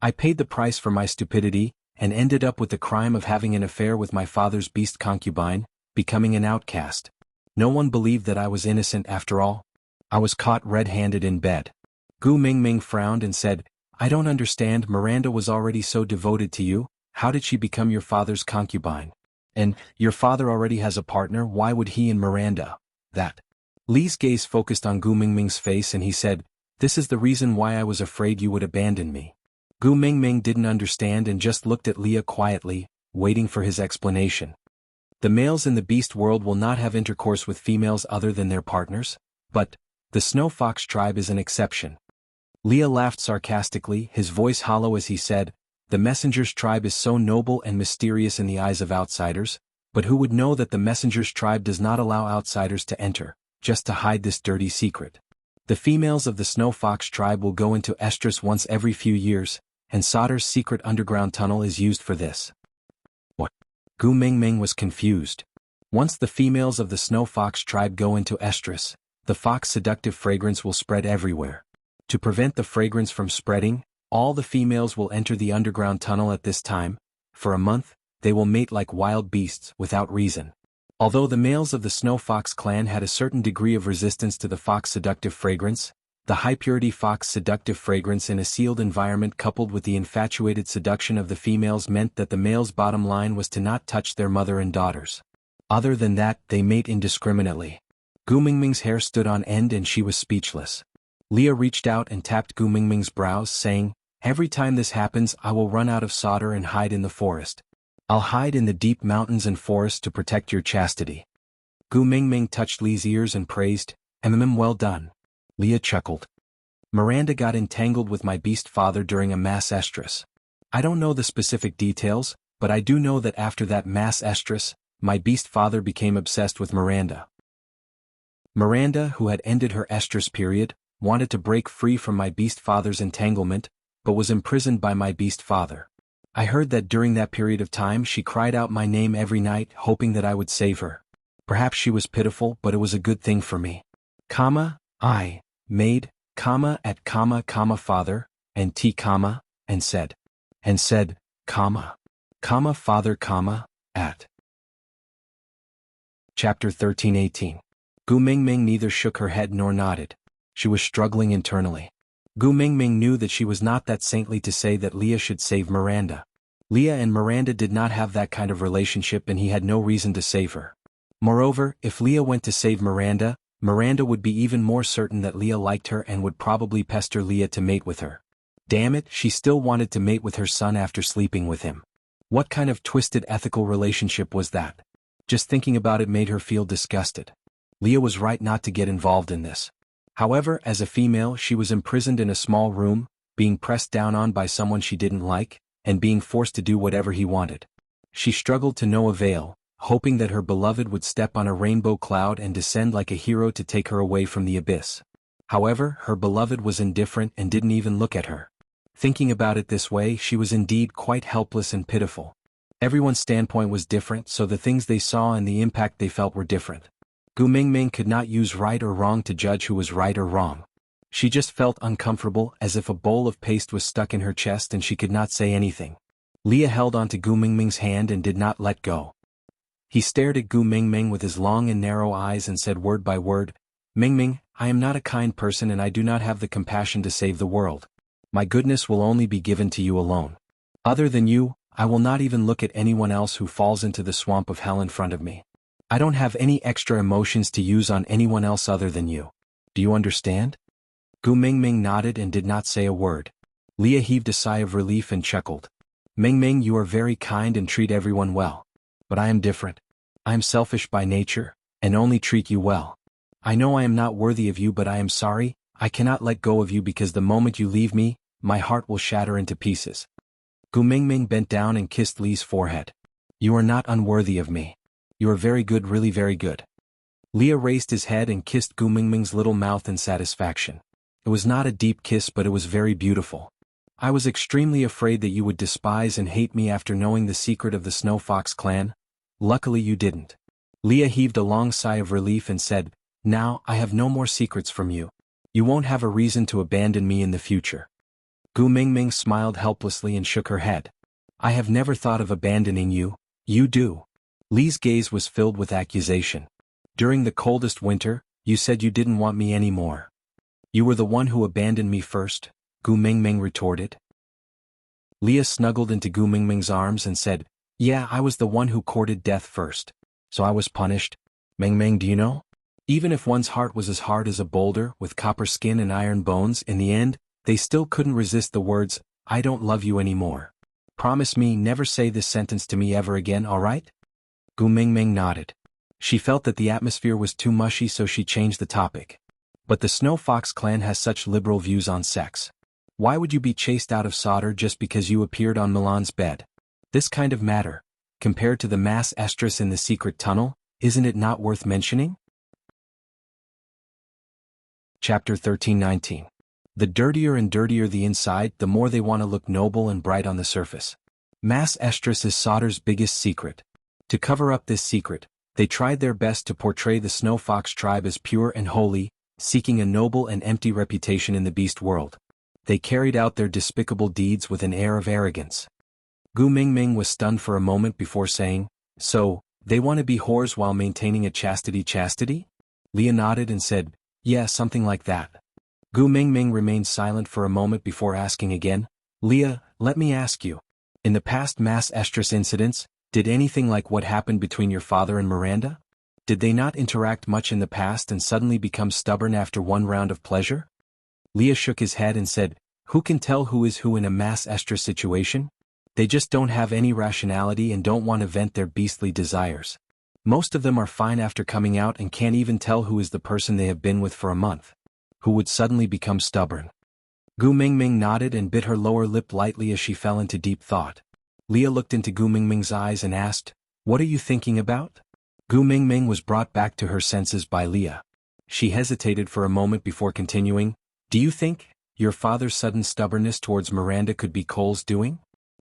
A: I paid the price for my stupidity, and ended up with the crime of having an affair with my father's beast concubine, becoming an outcast. No one believed that I was innocent after all. I was caught red-handed in bed. Gu Mingming frowned and said, I don't understand, Miranda was already so devoted to you, how did she become your father's concubine? And, your father already has a partner, why would he and Miranda? That. Li's gaze focused on Gu Mingming's face and he said, this is the reason why I was afraid you would abandon me. Gu Mingming didn't understand and just looked at Leah quietly, waiting for his explanation. The males in the beast world will not have intercourse with females other than their partners, but the Snow Fox tribe is an exception. Leah laughed sarcastically, his voice hollow as he said, the Messenger's tribe is so noble and mysterious in the eyes of outsiders, but who would know that the Messenger's tribe does not allow outsiders to enter, just to hide this dirty secret? The females of the Snow Fox tribe will go into estrus once every few years, and Sauter's secret underground tunnel is used for this. What? Gu Mingming was confused. Once the females of the Snow Fox tribe go into estrus, the fox seductive fragrance will spread everywhere. To prevent the fragrance from spreading, all the females will enter the underground tunnel at this time. For a month, they will mate like wild beasts, without reason. Although the males of the Snow Fox clan had a certain degree of resistance to the fox seductive fragrance, the high-purity fox seductive fragrance in a sealed environment coupled with the infatuated seduction of the females meant that the males' bottom line was to not touch their mother and daughters. Other than that, they mate indiscriminately. Gu Mingming's hair stood on end and she was speechless. Leah reached out and tapped Gu Mingming's brows, saying, every time this happens I will run out of solder and hide in the forest. I'll hide in the deep mountains and forests to protect your chastity. Gu Mingming touched Li's ears and praised, well done. Leah chuckled. Miranda got entangled with my beast father during a mass estrus. I don't know the specific details, but I do know that after that mass estrus, my beast father became obsessed with Miranda. Miranda, who had ended her estrus period, wanted to break free from my beast father's entanglement, but was imprisoned by my beast father. I heard that during that period of time she cried out my name every night, hoping that I would save her. Perhaps she was pitiful, but it was a good thing for me. I made, at father, and and said, father, at. Chapter 13-18. Gu Mingming neither shook her head nor nodded. She was struggling internally. Gu Mingming knew that she was not that saintly to say that Leah should save Miranda. Leah and Miranda did not have that kind of relationship and he had no reason to save her. Moreover, if Leah went to save Miranda, Miranda would be even more certain that Leah liked her and would probably pester Leah to mate with her. Damn it, she still wanted to mate with her son after sleeping with him. What kind of twisted ethical relationship was that? Just thinking about it made her feel disgusted. Leah was right not to get involved in this. However, as a female she was imprisoned in a small room, being pressed down on by someone she didn't like, and being forced to do whatever he wanted. She struggled to no avail, hoping that her beloved would step on a rainbow cloud and descend like a hero to take her away from the abyss. However, her beloved was indifferent and didn't even look at her. Thinking about it this way, she was indeed quite helpless and pitiful. Everyone's standpoint was different, so the things they saw and the impact they felt were different. Gu Mingming could not use right or wrong to judge who was right or wrong. She just felt uncomfortable, as if a bowl of paste was stuck in her chest and she could not say anything. Leah held onto Gu Mingming's hand and did not let go. He stared at Gu Mingming with his long and narrow eyes and said word by word, "Mingming, I am not a kind person and I do not have the compassion to save the world. My goodness will only be given to you alone. Other than you, I will not even look at anyone else who falls into the swamp of hell in front of me. I don't have any extra emotions to use on anyone else other than you. Do you understand?" Gu Mingming nodded and did not say a word. Leah heaved a sigh of relief and chuckled. "Mingming, you are very kind and treat everyone well. But I am different. I am selfish by nature, and only treat you well. I know I am not worthy of you, but I am sorry, I cannot let go of you because the moment you leave me, my heart will shatter into pieces." Gu Mingming bent down and kissed Lee's forehead. "You are not unworthy of me. You are very good, really very good." Leah raised his head and kissed Gu Mingming's little mouth in satisfaction. It was not a deep kiss, but it was very beautiful. "I was extremely afraid that you would despise and hate me after knowing the secret of the Snow Fox clan. Luckily you didn't." Leah heaved a long sigh of relief and said, "Now, I have no more secrets from you. You won't have a reason to abandon me in the future." Gu Mingming smiled helplessly and shook her head. "I have never thought of abandoning you. You do." Lee's gaze was filled with accusation. "During the coldest winter, you said you didn't want me anymore." "You were the one who abandoned me first," Gu Mingming retorted. Leah snuggled into Gu Mingming's arms and said, "Yeah, I was the one who courted death first. So I was punished. Mingming, do you know? Even if one's heart was as hard as a boulder with copper skin and iron bones, in the end, they still couldn't resist the words, 'I don't love you anymore.' Promise me never say this sentence to me ever again, alright?" Gu Mingming nodded. She felt that the atmosphere was too mushy, so she changed the topic. "But the Snow Fox clan has such liberal views on sex. Why would you be chased out of Sodor just because you appeared on Milan's bed? This kind of matter, compared to the mass estrus in the secret tunnel, isn't it not worth mentioning?" Chapter 13:19. The dirtier and dirtier the inside, the more they want to look noble and bright on the surface. Mass estrus is Sodor's biggest secret. To cover up this secret, they tried their best to portray the Snow Fox tribe as pure and holy, seeking a noble and empty reputation in the beast world. They carried out their despicable deeds with an air of arrogance. Gu Mingming was stunned for a moment before saying, "So, they want to be whores while maintaining a chastity?" Leah nodded and said, "Yeah, something like that." Gu Mingming remained silent for a moment before asking again, "Leah, let me ask you. In the past mass estrus incidents, did anything like what happened between your father and Miranda? Did they not interact much in the past and suddenly become stubborn after one round of pleasure?" Leah shook his head and said, "Who can tell who is who in a mass estrus situation? They just don't have any rationality and don't want to vent their beastly desires. Most of them are fine after coming out and can't even tell who is the person they have been with for a month. Who would suddenly become stubborn?" Gu Mingming nodded and bit her lower lip lightly as she fell into deep thought. Leah looked into Gu Mingming's eyes and asked, "What are you thinking about?" Gu Mingming was brought back to her senses by Leah. She hesitated for a moment before continuing, "Do you think your father's sudden stubbornness towards Miranda could be Cole's doing?"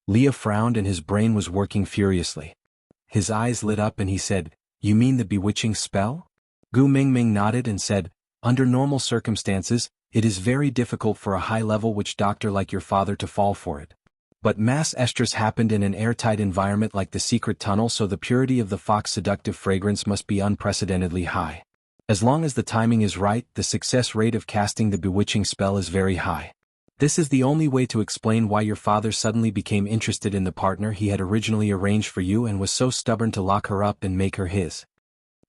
A: Leah frowned and his brain was working furiously. His eyes lit up and he said, "You mean the bewitching spell?" Gu Mingming nodded and said, "Under normal circumstances, it is very difficult for a high-level witch doctor like your father to fall for it. But mass estrus happened in an airtight environment like the secret tunnel, so the purity of the fox's seductive fragrance must be unprecedentedly high. As long as the timing is right, the success rate of casting the bewitching spell is very high. This is the only way to explain why your father suddenly became interested in the partner he had originally arranged for you and was so stubborn to lock her up and make her his."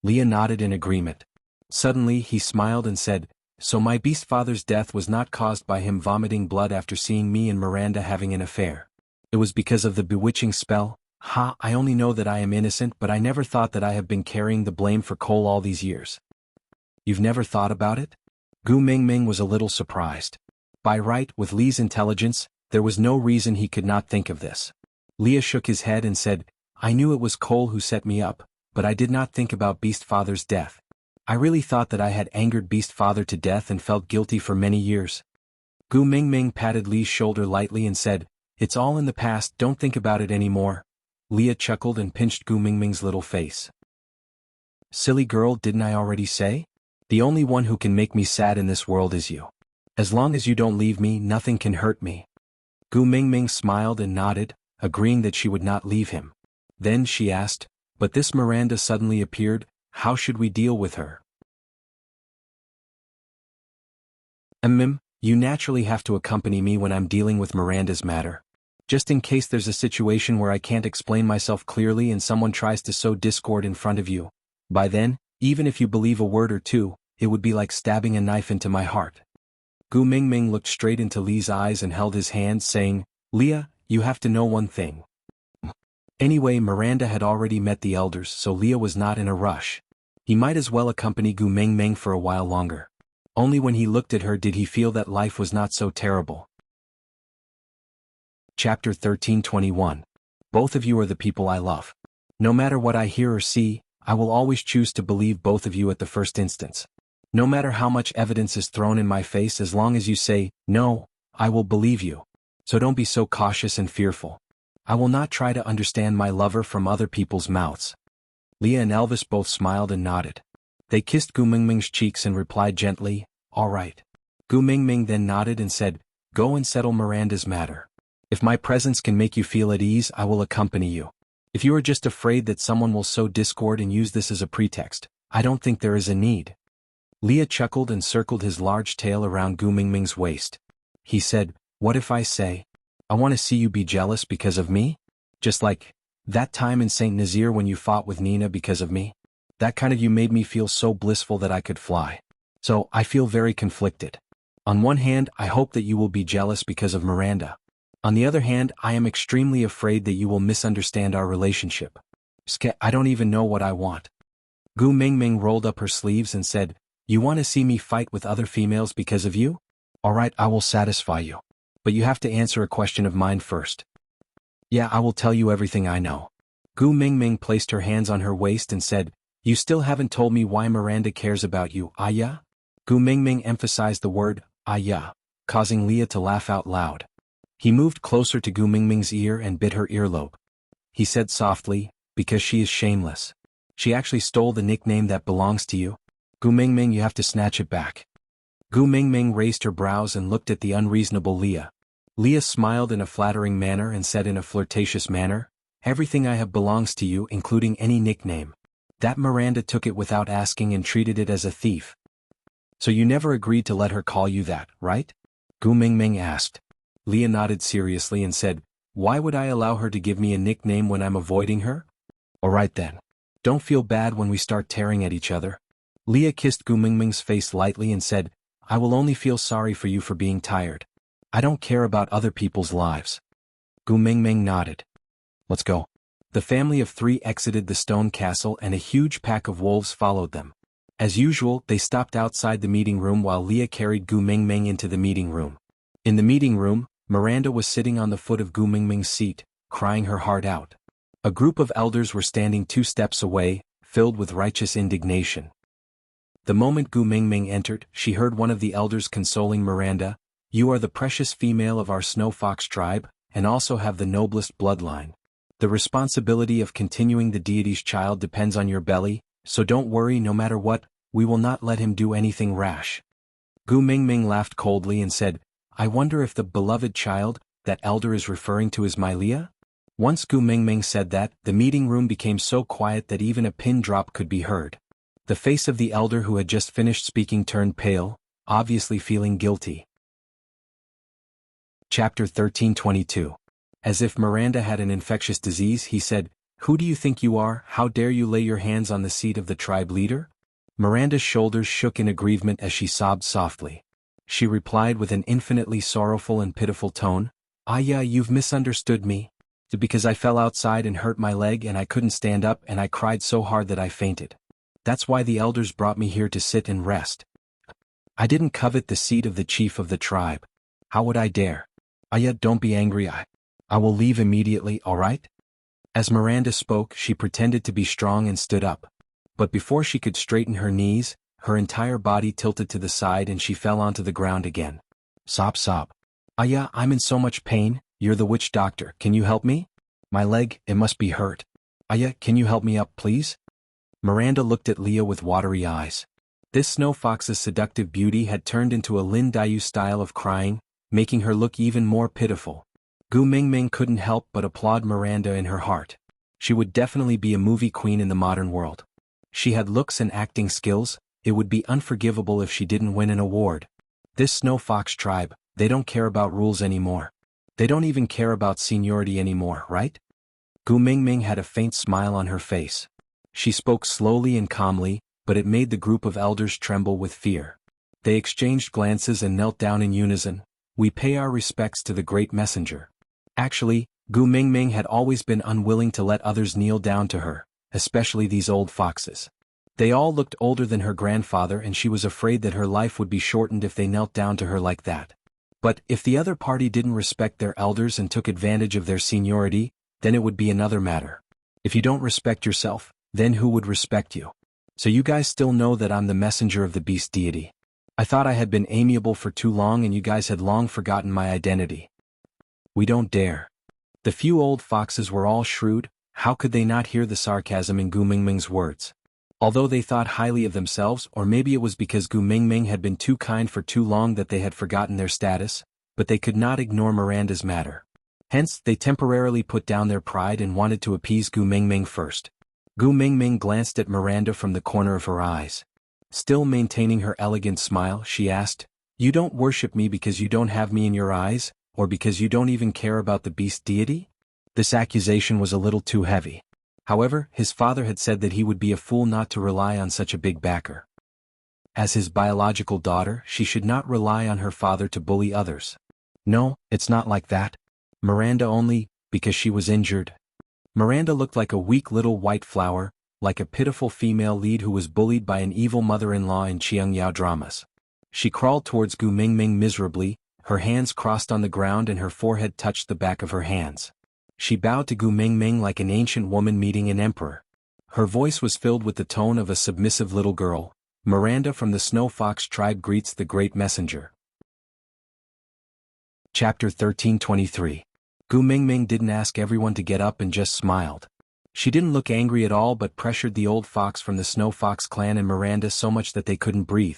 A: Leah nodded in agreement. Suddenly he smiled and said, "So my beast father's death was not caused by him vomiting blood after seeing me and Miranda having an affair. It was because of the bewitching spell? Ha, I only know that I am innocent, but I never thought that I have been carrying the blame for Cole all these years." "You've never thought about it?" Gu Mingming was a little surprised. By right, with Lee's intelligence, there was no reason he could not think of this. Leah shook his head and said, "I knew it was Cole who set me up, but I did not think about Beast Father's death. I really thought that I had angered Beast Father to death and felt guilty for many years." Gu Mingming patted Lee's shoulder lightly and said, "It's all in the past, don't think about it anymore." Leah chuckled and pinched Gu Mingming's little face. "Silly girl, didn't I already say? The only one who can make me sad in this world is you. As long as you don't leave me, nothing can hurt me. Gu Mingming smiled and nodded, agreeing that she would not leave him. Then she asked, but this Miranda suddenly appeared, how should we deal with her? You naturally have to accompany me when I'm dealing with Miranda's matter. Just in case there's a situation where I can't explain myself clearly and someone tries to sow discord in front of you. By then, even if you believe a word or two, it would be like stabbing a knife into my heart. Gu Mingming looked straight into Li's eyes and held his hand, saying, Leah, you have to know one thing. Anyway, Miranda had already met the elders, so Leah was not in a rush. He might as well accompany Gu Mingming for a while longer. Only when he looked at her did he feel that life was not so terrible. Chapter 13:21. Both of you are the people I love. No matter what I hear or see, I will always choose to believe both of you at the first instance. No matter how much evidence is thrown in my face, as long as you say, no, I will believe you. So don't be so cautious and fearful. I will not try to understand my lover from other people's mouths. Leah and Elvis both smiled and nodded. They kissed Gu Mingming's cheeks and replied gently, all right. Gu Mingming then nodded and said, go and settle Miranda's matter. If my presence can make you feel at ease, I will accompany you. If you are just afraid that someone will sow discord and use this as a pretext, I don't think there is a need. Leah chuckled and circled his large tail around Gu Mingming's waist. He said, what if I say, I want to see you be jealous because of me? Just like that time in St. Nazaire when you fought with Nina because of me? That kind of you made me feel so blissful that I could fly. So, I feel very conflicted. On one hand, I hope that you will be jealous because of Miranda. On the other hand, I am extremely afraid that you will misunderstand our relationship. I don't even know what I want. Gu Mingming rolled up her sleeves and said, you want to see me fight with other females because of you? Alright, I will satisfy you. But you have to answer a question of mine first. Yeah, I will tell you everything I know. Gu Mingming placed her hands on her waist and said, you still haven't told me why Miranda cares about you, yeah? Gu Mingming emphasized the word, yeah, causing Leah to laugh out loud. He moved closer to Gu Mingming's ear and bit her earlobe. He said softly, because she is shameless. She actually stole the nickname that belongs to you. Gu Mingming, you have to snatch it back. Gu Mingming raised her brows and looked at the unreasonable Leah. Leah smiled in a flattering manner and said in a flirtatious manner, everything I have belongs to you, including any nickname. That Miranda took it without asking and treated it as a thief. So you never agreed to let her call you that, right? Gu Mingming asked. Leah nodded seriously and said, why would I allow her to give me a nickname when I'm avoiding her? Alright then. Don't feel bad when we start tearing at each other. Leah kissed Gu Mingming's face lightly and said, I will only feel sorry for you for being tired. I don't care about other people's lives. Gu Mingming nodded. Let's go. The family of three exited the stone castle and a huge pack of wolves followed them. As usual, they stopped outside the meeting room while Leah carried Gu Mingming into the meeting room. In the meeting room, Miranda was sitting on the foot of Gu Mingming's seat, crying her heart out. A group of elders were standing 2 steps away, filled with righteous indignation. The moment Gu Mingming entered, she heard one of the elders consoling Miranda, you are the precious female of our Snow Fox tribe, and also have the noblest bloodline. The responsibility of continuing the deity's child depends on your belly, so don't worry, no matter what, we will not let him do anything rash. Gu Mingming laughed coldly and said, I wonder if the beloved child that elder is referring to is my Leah? Once Gu Mingming said that, the meeting room became so quiet that even a pin drop could be heard. The face of the elder who had just finished speaking turned pale, obviously feeling guilty. Chapter 13:22. As if Miranda had an infectious disease, he said, who do you think you are? How dare you lay your hands on the seat of the tribe leader? Miranda's shoulders shook in aggrievement as she sobbed softly. She replied with an infinitely sorrowful and pitiful tone, yeah, you've misunderstood me. Because I fell outside and hurt my leg and I couldn't stand up and I cried so hard that I fainted. That's why the elders brought me here to sit and rest. I didn't covet the seat of the chief of the tribe. How would I dare? Don't be angry, I will leave immediately, alright? As Miranda spoke, she pretended to be strong and stood up. But before she could straighten her knees, her entire body tilted to the side and she fell onto the ground again. Sob. I'm in so much pain, you're the witch doctor, can you help me? My leg, it must be hurt. Can you help me up, please? Miranda looked at Leah with watery eyes. This snow fox's seductive beauty had turned into a Lin Dayu style of crying, making her look even more pitiful. Gu Mingming couldn't help but applaud Miranda in her heart. She would definitely be a movie queen in the modern world. She had looks and acting skills. It would be unforgivable if she didn't win an award. This snow fox tribe, they don't care about rules anymore. They don't even care about seniority anymore, right? Gu Mingming had a faint smile on her face. She spoke slowly and calmly, but it made the group of elders tremble with fear. They exchanged glances and knelt down in unison. We pay our respects to the great messenger. Actually, Gu Mingming had always been unwilling to let others kneel down to her, especially these old foxes. They all looked older than her grandfather and she was afraid that her life would be shortened if they knelt down to her like that. But if the other party didn't respect their elders and took advantage of their seniority, then it would be another matter. If you don't respect yourself, then who would respect you? So you guys still know that I'm the messenger of the beast deity. I thought I had been amiable for too long and you guys had long forgotten my identity. We don't dare. The few old foxes were all shrewd. How could they not hear the sarcasm in Gu Mingming's words? Although they thought highly of themselves, or maybe it was because Gu Mingming had been too kind for too long that they had forgotten their status, but they could not ignore Miranda's matter. Hence, they temporarily put down their pride and wanted to appease Gu Mingming first. Gu Mingming glanced at Miranda from the corner of her eyes. Still maintaining her elegant smile, she asked, "You don't worship me because you don't have me in your eyes, or because you don't even care about the beast deity?" This accusation was a little too heavy. However, his father had said that he would be a fool not to rely on such a big backer. As his biological daughter, she should not rely on her father to bully others. No, it's not like that. Miranda only, because she was injured. Miranda looked like a weak little white flower, like a pitiful female lead who was bullied by an evil mother-in-law in xianxia dramas. She crawled towards Gu Mingming miserably, her hands crossed on the ground and her forehead touched the back of her hands. She bowed to Gu Mingming like an ancient woman meeting an emperor. Her voice was filled with the tone of a submissive little girl. Miranda from the Snow Fox tribe greets the great messenger. Chapter 1323. Gu Mingming didn't ask everyone to get up and just smiled. She didn't look angry at all but pressured the old fox from the Snow Fox clan and Miranda so much that they couldn't breathe.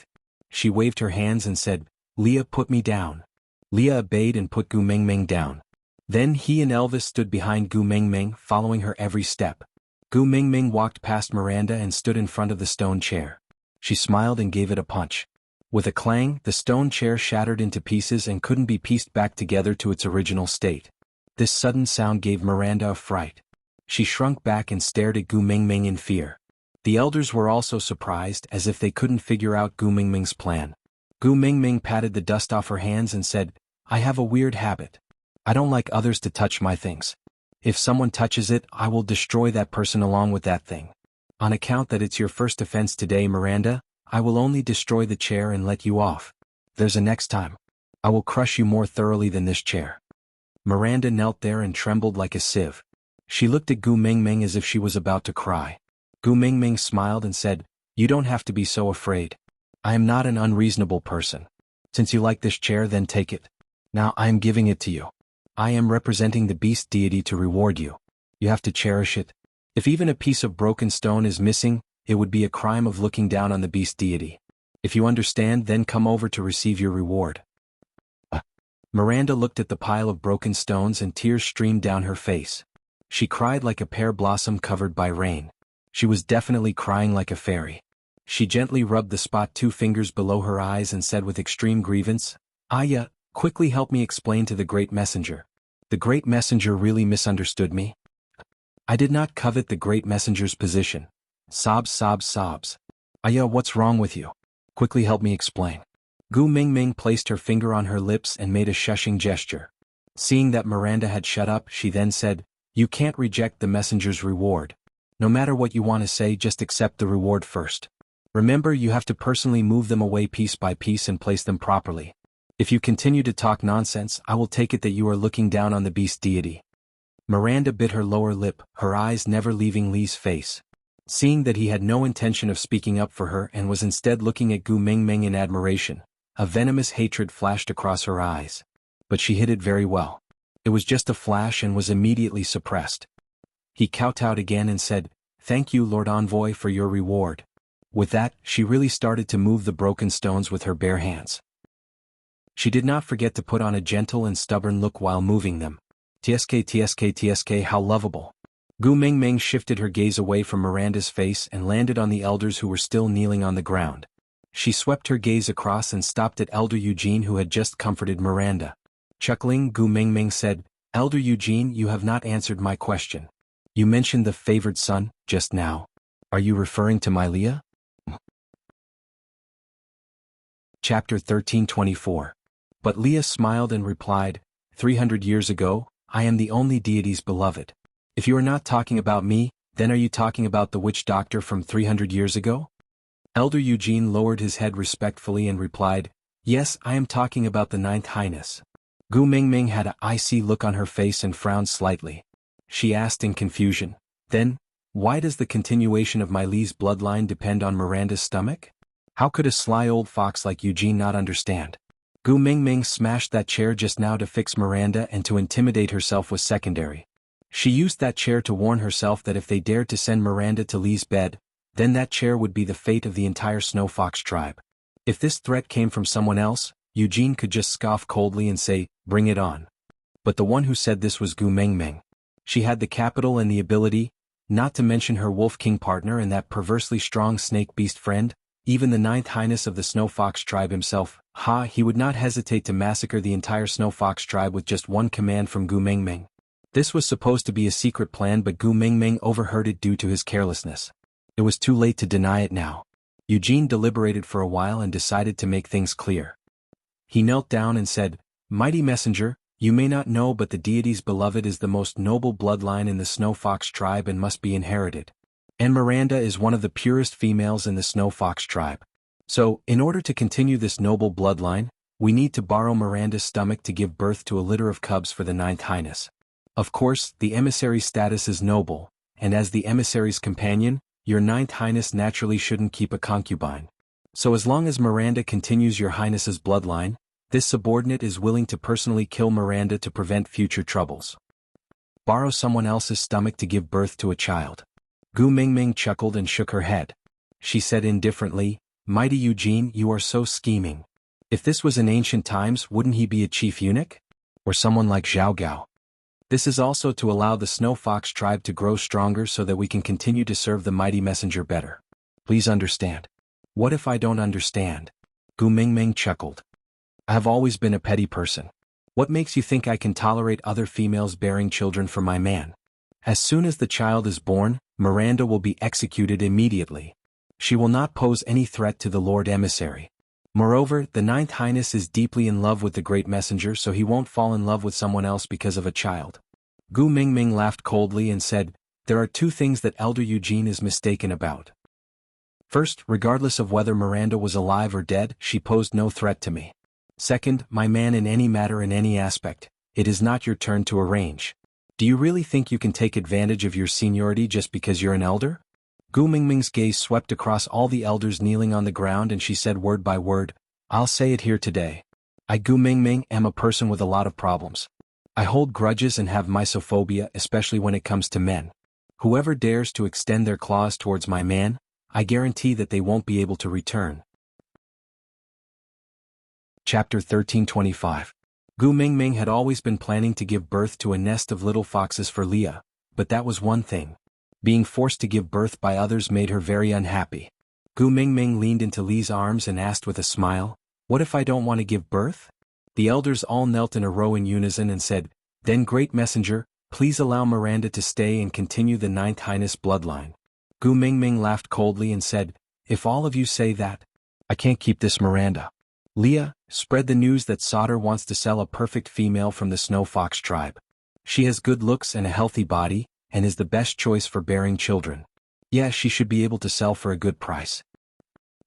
A: She waved her hands and said, "Leah, put me down." Leah obeyed and put Gu Mingming down. Then he and Elvis stood behind Gu Mingming, following her every step. Gu Mingming walked past Miranda and stood in front of the stone chair. She smiled and gave it a punch. With a clang, the stone chair shattered into pieces and couldn't be pieced back together to its original state. This sudden sound gave Miranda a fright. She shrunk back and stared at Gu Mingming in fear. The elders were also surprised, as if they couldn't figure out Gu Mingming's plan. Gu Mingming patted the dust off her hands and said, "I have a weird habit. I don't like others to touch my things. If someone touches it, I will destroy that person along with that thing. On account that it's your first offense today, Miranda, I will only destroy the chair and let you off. There's a next time. I will crush you more thoroughly than this chair." Miranda knelt there and trembled like a sieve. She looked at Gu Mingming as if she was about to cry. Gu Mingming smiled and said, "You don't have to be so afraid. I am not an unreasonable person. Since you like this chair, then take it. Now I am giving it to you. I am representing the beast deity to reward you. You have to cherish it. If even a piece of broken stone is missing, it would be a crime of looking down on the beast deity. If you understand, then come over to receive your reward." Miranda looked at the pile of broken stones and tears streamed down her face. She cried like a pear blossom covered by rain. She was definitely crying like a fairy. She gently rubbed the spot 2 fingers below her eyes and said with extreme grievance, "Aya, quickly help me explain to the great messenger. The great messenger really misunderstood me. I did not covet the great messenger's position." Sobs, sobs, sobs. "Aya, what's wrong with you? Quickly help me explain." Gu Mingming placed her finger on her lips and made a shushing gesture. Seeing that Miranda had shut up, she then said, "You can't reject the messenger's reward. No matter what you want to say, just accept the reward first. Remember, you have to personally move them away piece by piece and place them properly. If you continue to talk nonsense, I will take it that you are looking down on the beast deity." Miranda bit her lower lip, her eyes never leaving Lee's face. Seeing that he had no intention of speaking up for her and was instead looking at Gu Mingming in admiration, a venomous hatred flashed across her eyes. But she hid it very well. It was just a flash and was immediately suppressed. He kowtowed again and said, "Thank you, Lord Envoy, for your reward. With that, she really started to move the broken stones with her bare hands. She did not forget to put on a gentle and stubborn look while moving them. Tsk, how lovable. Gu Mingming shifted her gaze away from Miranda's face and landed on the elders who were still kneeling on the ground. She swept her gaze across and stopped at Elder Eugene, who had just comforted Miranda. Chuckling, Gu Mingming said, "Elder Eugene, you have not answered my question. You mentioned the favored son, just now. Are you referring to my Leah?" Chapter 1324. But Leah smiled and replied, 300 years ago, I am the only deity's beloved. If you are not talking about me, then are you talking about the witch doctor from 300 years ago? Elder Eugene lowered his head respectfully and replied, Yes, I am talking about the Ninth Highness. Gu Mingming had an icy look on her face and frowned slightly. She asked in confusion, Then, why does the continuation of my Li's bloodline depend on Miranda's stomach? How could a sly old fox like Eugene not understand? Gu Mingming smashed that chair just now to fix Miranda, and to intimidate herself was secondary. She used that chair to warn herself that if they dared to send Miranda to Li's bed, then that chair would be the fate of the entire Snow Fox tribe. If this threat came from someone else, Eugene could just scoff coldly and say, Bring it on. But the one who said this was Gu Mingming. She had the capital and the ability, not to mention her Wolf King partner and that perversely strong snake beast friend, even the Ninth Highness of the Snow Fox tribe himself. He would not hesitate to massacre the entire Snow Fox tribe with just one command from Gu Mingming. This was supposed to be a secret plan, but Gu Mingming overheard it due to his carelessness. It was too late to deny it now. Eugene deliberated for a while and decided to make things clear. He knelt down and said, Mighty messenger, you may not know, but the deity's beloved is the most noble bloodline in the Snow Fox tribe and must be inherited. And Miranda is one of the purest females in the Snow Fox tribe. So, in order to continue this noble bloodline, we need to borrow Miranda's stomach to give birth to a litter of cubs for the Ninth Highness. Of course, the emissary's status is noble, and as the emissary's companion, your Ninth Highness naturally shouldn't keep a concubine. So as long as Miranda continues your Highness's bloodline, this subordinate is willing to personally kill Miranda to prevent future troubles. Borrow someone else's stomach to give birth to a child. Gu Mingming chuckled and shook her head. She said indifferently, Mighty Eugene, you are so scheming. If this was in ancient times, wouldn't he be a chief eunuch? Or someone like Zhao Gao? This is also to allow the Snow Fox tribe to grow stronger so that we can continue to serve the mighty messenger better. Please understand. What if I don't understand? Gu Mingming chuckled. I have always been a petty person. What makes you think I can tolerate other females bearing children for my man? As soon as the child is born, Miranda will be executed immediately. She will not pose any threat to the Lord Emissary. Moreover, the Ninth Highness is deeply in love with the Great Messenger, so he won't fall in love with someone else because of a child. Gu Mingming laughed coldly and said, There are two things that Elder Eugene is mistaken about. First, regardless of whether Miranda was alive or dead, she posed no threat to me. Second, my man, in any matter, in any aspect, it is not your turn to arrange. Do you really think you can take advantage of your seniority just because you're an elder? Gu Mingming's gaze swept across all the elders kneeling on the ground, and she said word by word, I'll say it here today. I, Gu Mingming, am a person with a lot of problems. I hold grudges and have misophobia, especially when it comes to men. Whoever dares to extend their claws towards my man, I guarantee that they won't be able to return. Chapter 1325. Gu Mingming had always been planning to give birth to a nest of little foxes for Leah, but that was one thing. Being forced to give birth by others made her very unhappy. Gu Mingming leaned into Li's arms and asked with a smile, What if I don't want to give birth? The elders all knelt in a row in unison and said, Then Great Messenger, please allow Miranda to stay and continue the Ninth Highness bloodline. Gu Mingming laughed coldly and said, If all of you say that, I can't keep this Miranda. Leah, spread the news that Sauter wants to sell a perfect female from the Snow Fox tribe. She has good looks and a healthy body, and is the best choice for bearing children. Yeah, she should be able to sell for a good price.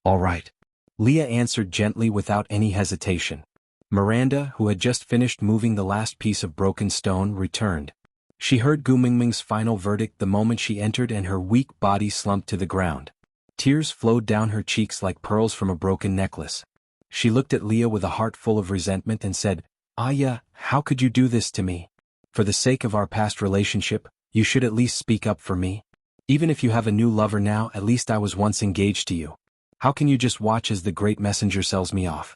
A: All right. Leah answered gently without any hesitation. Miranda, who had just finished moving the last piece of broken stone, returned. She heard Gu Mingming's final verdict the moment she entered, and her weak body slumped to the ground. Tears flowed down her cheeks like pearls from a broken necklace. She looked at Leah with a heart full of resentment and said, Aya, how could you do this to me? For the sake of our past relationship, you should at least speak up for me. Even if you have a new lover now, at least I was once engaged to you. How can you just watch as the great messenger sells me off?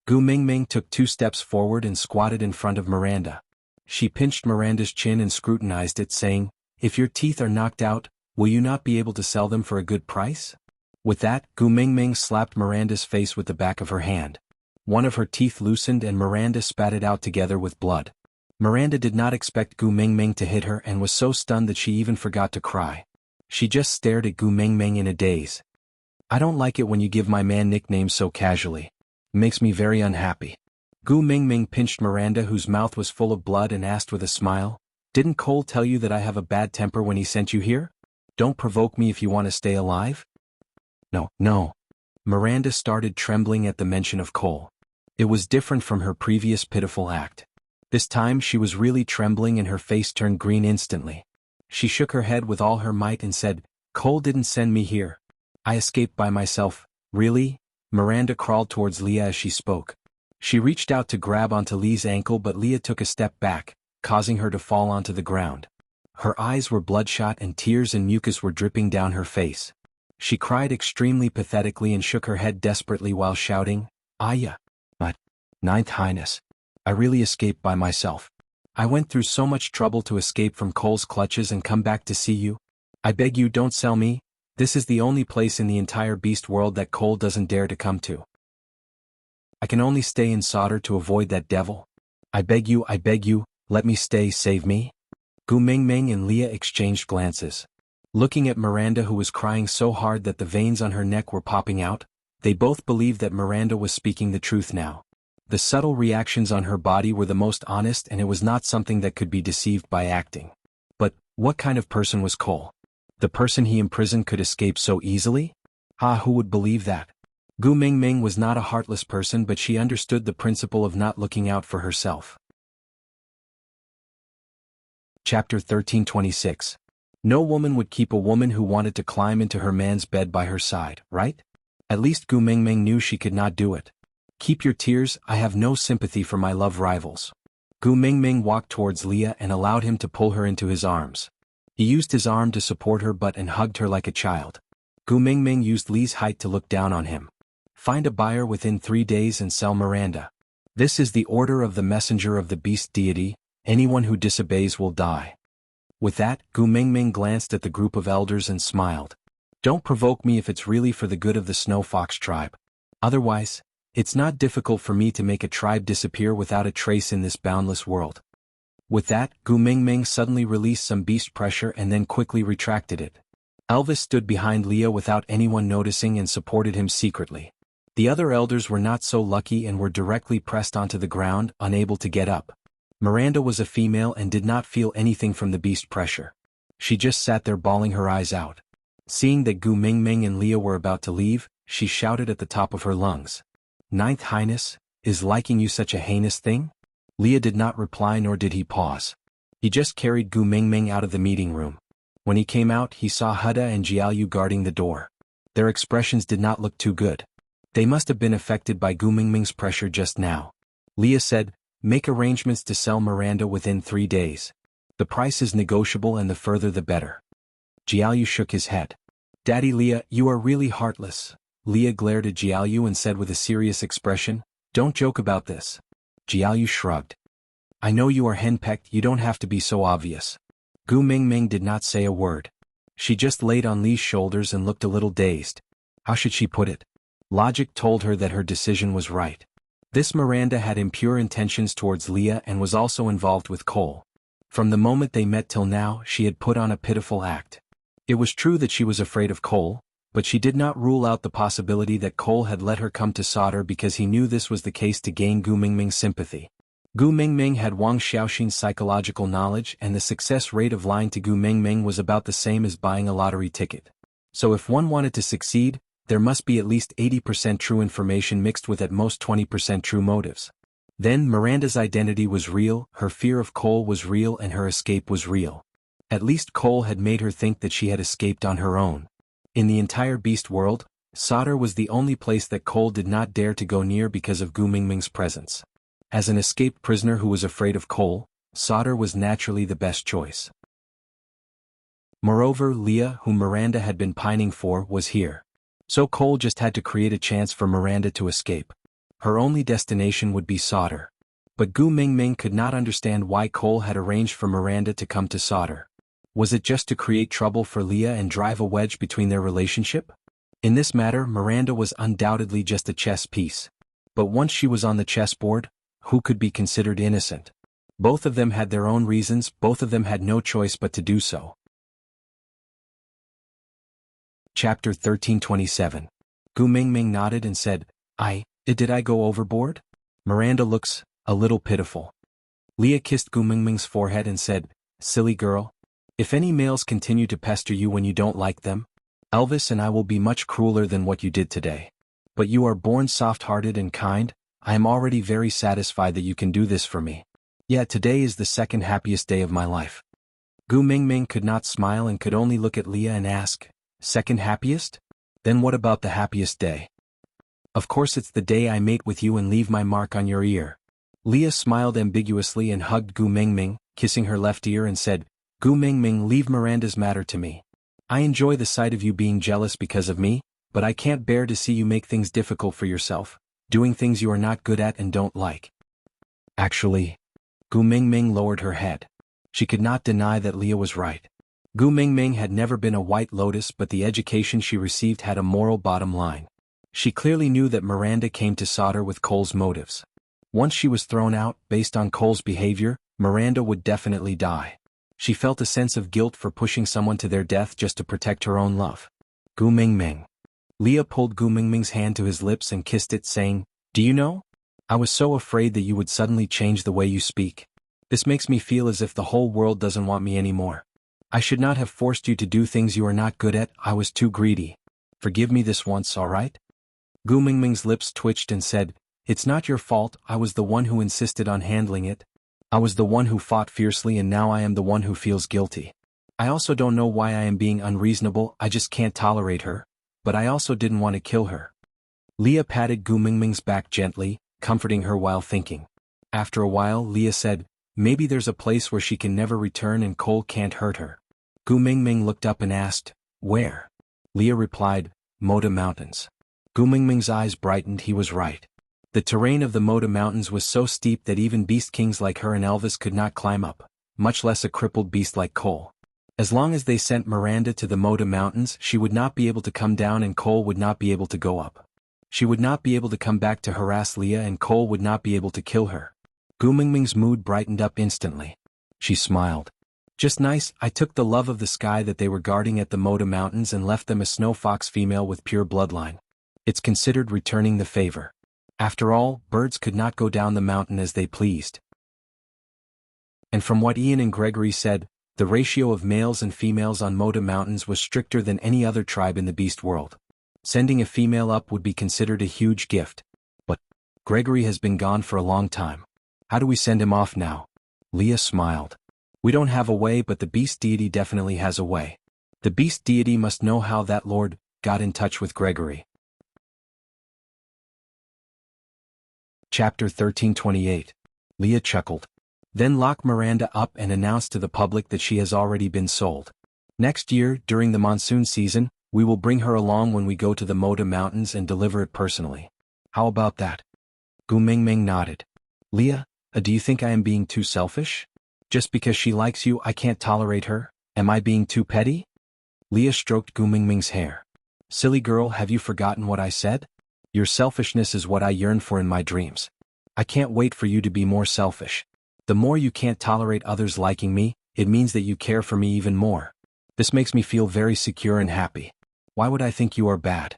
A: Gu Mingming took 2 steps forward and squatted in front of Miranda. She pinched Miranda's chin and scrutinized it, saying, "If your teeth are knocked out, will you not be able to sell them for a good price?" With that, Gu Mingming slapped Miranda's face with the back of her hand. One of her teeth loosened and Miranda spat it out together with blood. Miranda did not expect Gu Mingming to hit her and was so stunned that she even forgot to cry. She just stared at Gu Mingming in a daze. "I don't like it when you give my man nicknames so casually. Makes me very unhappy." Gu Mingming pinched Miranda, whose mouth was full of blood, and asked with a smile, "Didn't Cole tell you that I have a bad temper when he sent you here? Don't provoke me if you want to stay alive?" No. Miranda started trembling at the mention of Cole. It was different from her previous pitiful act. This time she was really trembling and her face turned green instantly. She shook her head with all her might and said, "Cole didn't send me here. I escaped by myself." "Really?" Miranda crawled towards Leah as she spoke. She reached out to grab onto Lee's ankle, but Leah took a step back, causing her to fall onto the ground. Her eyes were bloodshot and tears and mucus were dripping down her face. She cried extremely pathetically and shook her head desperately while shouting, "Aya! But, Ninth Highness, I really escaped by myself. I went through so much trouble to escape from Cole's clutches and come back to see you. I beg you, don't sell me. This is the only place in the entire beast world that Cole doesn't dare to come to. I can only stay in Sodder to avoid that devil. I beg you, let me stay, save me." Gu Mingming and Leah exchanged glances. Looking at Miranda, who was crying so hard that the veins on her neck were popping out, they both believed that Miranda was speaking the truth now. The subtle reactions on her body were the most honest, and it was not something that could be deceived by acting. But, what kind of person was Cole? The person he imprisoned could escape so easily? Who would believe that? Gu Mingming was not a heartless person, but she understood the principle of not looking out for herself. Chapter 1326. No woman would keep a woman who wanted to climb into her man's bed by her side, right? At least Gu Mingming knew she could not do it. "Keep your tears, I have no sympathy for my love rivals." Gu Mingming walked towards Leah and allowed him to pull her into his arms. He used his arm to support her butt and hugged her like a child. Gu Mingming used Lee's height to look down on him. "Find a buyer within 3 days and sell Miranda. This is the order of the messenger of the beast deity. Anyone who disobeys will die." With that, Gu Mingming glanced at the group of elders and smiled. "Don't provoke me if it's really for the good of the Snow Fox tribe. Otherwise, it's not difficult for me to make a tribe disappear without a trace in this boundless world." With that, Gu Mingming suddenly released some beast pressure and then quickly retracted it. Elvis stood behind Leah without anyone noticing and supported him secretly. The other elders were not so lucky and were directly pressed onto the ground, unable to get up. Miranda was a female and did not feel anything from the beast pressure. She just sat there bawling her eyes out. Seeing that Gu Mingming and Leah were about to leave, she shouted at the top of her lungs, "Ninth Highness, is liking you such a heinous thing?" Leah did not reply, nor did he pause. He just carried Gu Mingming out of the meeting room. When he came out, he saw Huda and Jianghu guarding the door. Their expressions did not look too good. They must have been affected by Gu Mingming's pressure just now. Leah said, "Make arrangements to sell Miranda within 3 days. The price is negotiable and the further the better." Jianghu shook his head. "Daddy Leah, you are really heartless." Leah glared at Jianghu and said with a serious expression, "Don't joke about this." Jianghu shrugged. "I know you are henpecked, you don't have to be so obvious." Gu Mingming did not say a word. She just laid on Lee's shoulders and looked a little dazed. How should she put it? Logic told her that her decision was right. This Miranda had impure intentions towards Leah and was also involved with Cole. From the moment they met till now, she had put on a pitiful act. It was true that she was afraid of Cole, but she did not rule out the possibility that Cole had let her come to Sodder because he knew this was the case to gain Gu Mingming's sympathy. Gu Mingming had Wang Xiaoxin's psychological knowledge, and the success rate of lying to Gu Mingming was about the same as buying a lottery ticket. So if one wanted to succeed, there must be at least 80% true information mixed with at most 20% true motives. Then Miranda's identity was real, her fear of Cole was real, and her escape was real. At least Cole had made her think that she had escaped on her own. In the entire beast world, Sodder was the only place that Cole did not dare to go near because of Gu Mingming's presence. As an escaped prisoner who was afraid of Cole, Sodder was naturally the best choice. Moreover, Leah, whom Miranda had been pining for, was here. So Cole just had to create a chance for Miranda to escape. Her only destination would be Sauter. But Gu Mingming could not understand why Cole had arranged for Miranda to come to Sauter. Was it just to create trouble for Leah and drive a wedge between their relationship? In this matter, Miranda was undoubtedly just a chess piece. But once she was on the chessboard, who could be considered innocent? Both of them had their own reasons, both of them had no choice but to do so. Chapter 1327. Gu Mingming nodded and said, Did I go overboard? Miranda looks a little pitiful. Leah kissed Gu Mingming's forehead and said, Silly girl. If any males continue to pester you when you don't like them, Elvis and I will be much crueler than what you did today. But you are born soft-hearted and kind. I am already very satisfied that you can do this for me. Yeah, today is the second happiest day of my life. Gu Mingming could not smile and could only look at Leah and ask, Second happiest? Then what about the happiest day? Of course it's the day I mate with you and leave my mark on your ear. Leah smiled ambiguously and hugged Gu Mingming, kissing her left ear and said, Gu Mingming, leave Miranda's matter to me. I enjoy the sight of you being jealous because of me, but I can't bear to see you make things difficult for yourself, doing things you are not good at and don't like. Actually, Gu Mingming lowered her head. She could not deny that Leah was right. Gu Mingming had never been a white lotus, but the education she received had a moral bottom line. She clearly knew that Miranda came to Sauter with Cole's motives. Once she was thrown out, based on Cole's behavior, Miranda would definitely die. She felt a sense of guilt for pushing someone to their death just to protect her own love. Gu Mingming. Leah pulled Gu Mingming's hand to his lips and kissed it, saying, Do you know? I was so afraid that you would suddenly change the way you speak. This makes me feel as if the whole world doesn't want me anymore. I should not have forced you to do things you are not good at. I was too greedy. Forgive me this once, all right? Gu Mingming's lips twitched and said, It's not your fault. I was the one who insisted on handling it. I was the one who fought fiercely and now I am the one who feels guilty. I also don't know why I am being unreasonable. I just can't tolerate her. But I also didn't want to kill her. Leah patted Gu Mingming's back gently, comforting her while thinking. After a while, Leah said, Maybe there's a place where she can never return and Cole can't hurt her. Gu Mingming looked up and asked, Where? Leah replied, Moda Mountains. Gu Mingming's eyes brightened. He was right. The terrain of the Moda Mountains was so steep that even beast kings like her and Elvis could not climb up, much less a crippled beast like Cole. As long as they sent Miranda to the Moda Mountains, she would not be able to come down and Cole would not be able to go up. She would not be able to come back to harass Leah and Cole would not be able to kill her. Gu Mingming's mood brightened up instantly. She smiled. Just nice. I took the love of the sky that they were guarding at the Moda Mountains and left them a snow fox female with pure bloodline. It's considered returning the favor. After all, birds could not go down the mountain as they pleased. And from what Ian and Gregory said, the ratio of males and females on Moda Mountains was stricter than any other tribe in the beast world. Sending a female up would be considered a huge gift. But Gregory has been gone for a long time. How do we send him off now? Leah smiled. We don't have a way, but the beast deity definitely has a way. The beast deity must know how that lord got in touch with Gregory. Chapter 1328. Leah chuckled. Then lock Miranda up and announced to the public that she has already been sold. Next year, during the monsoon season, we will bring her along when we go to the Moda Mountains and deliver it personally. How about that? Gu Mingming nodded. Leah, do you think I am being too selfish? Just because she likes you, I can't tolerate her? Am I being too petty? Leah stroked Gu Mingming's hair. Silly girl, have you forgotten what I said? Your selfishness is what I yearn for in my dreams. I can't wait for you to be more selfish. The more you can't tolerate others liking me, it means that you care for me even more. This makes me feel very secure and happy. Why would I think you are bad?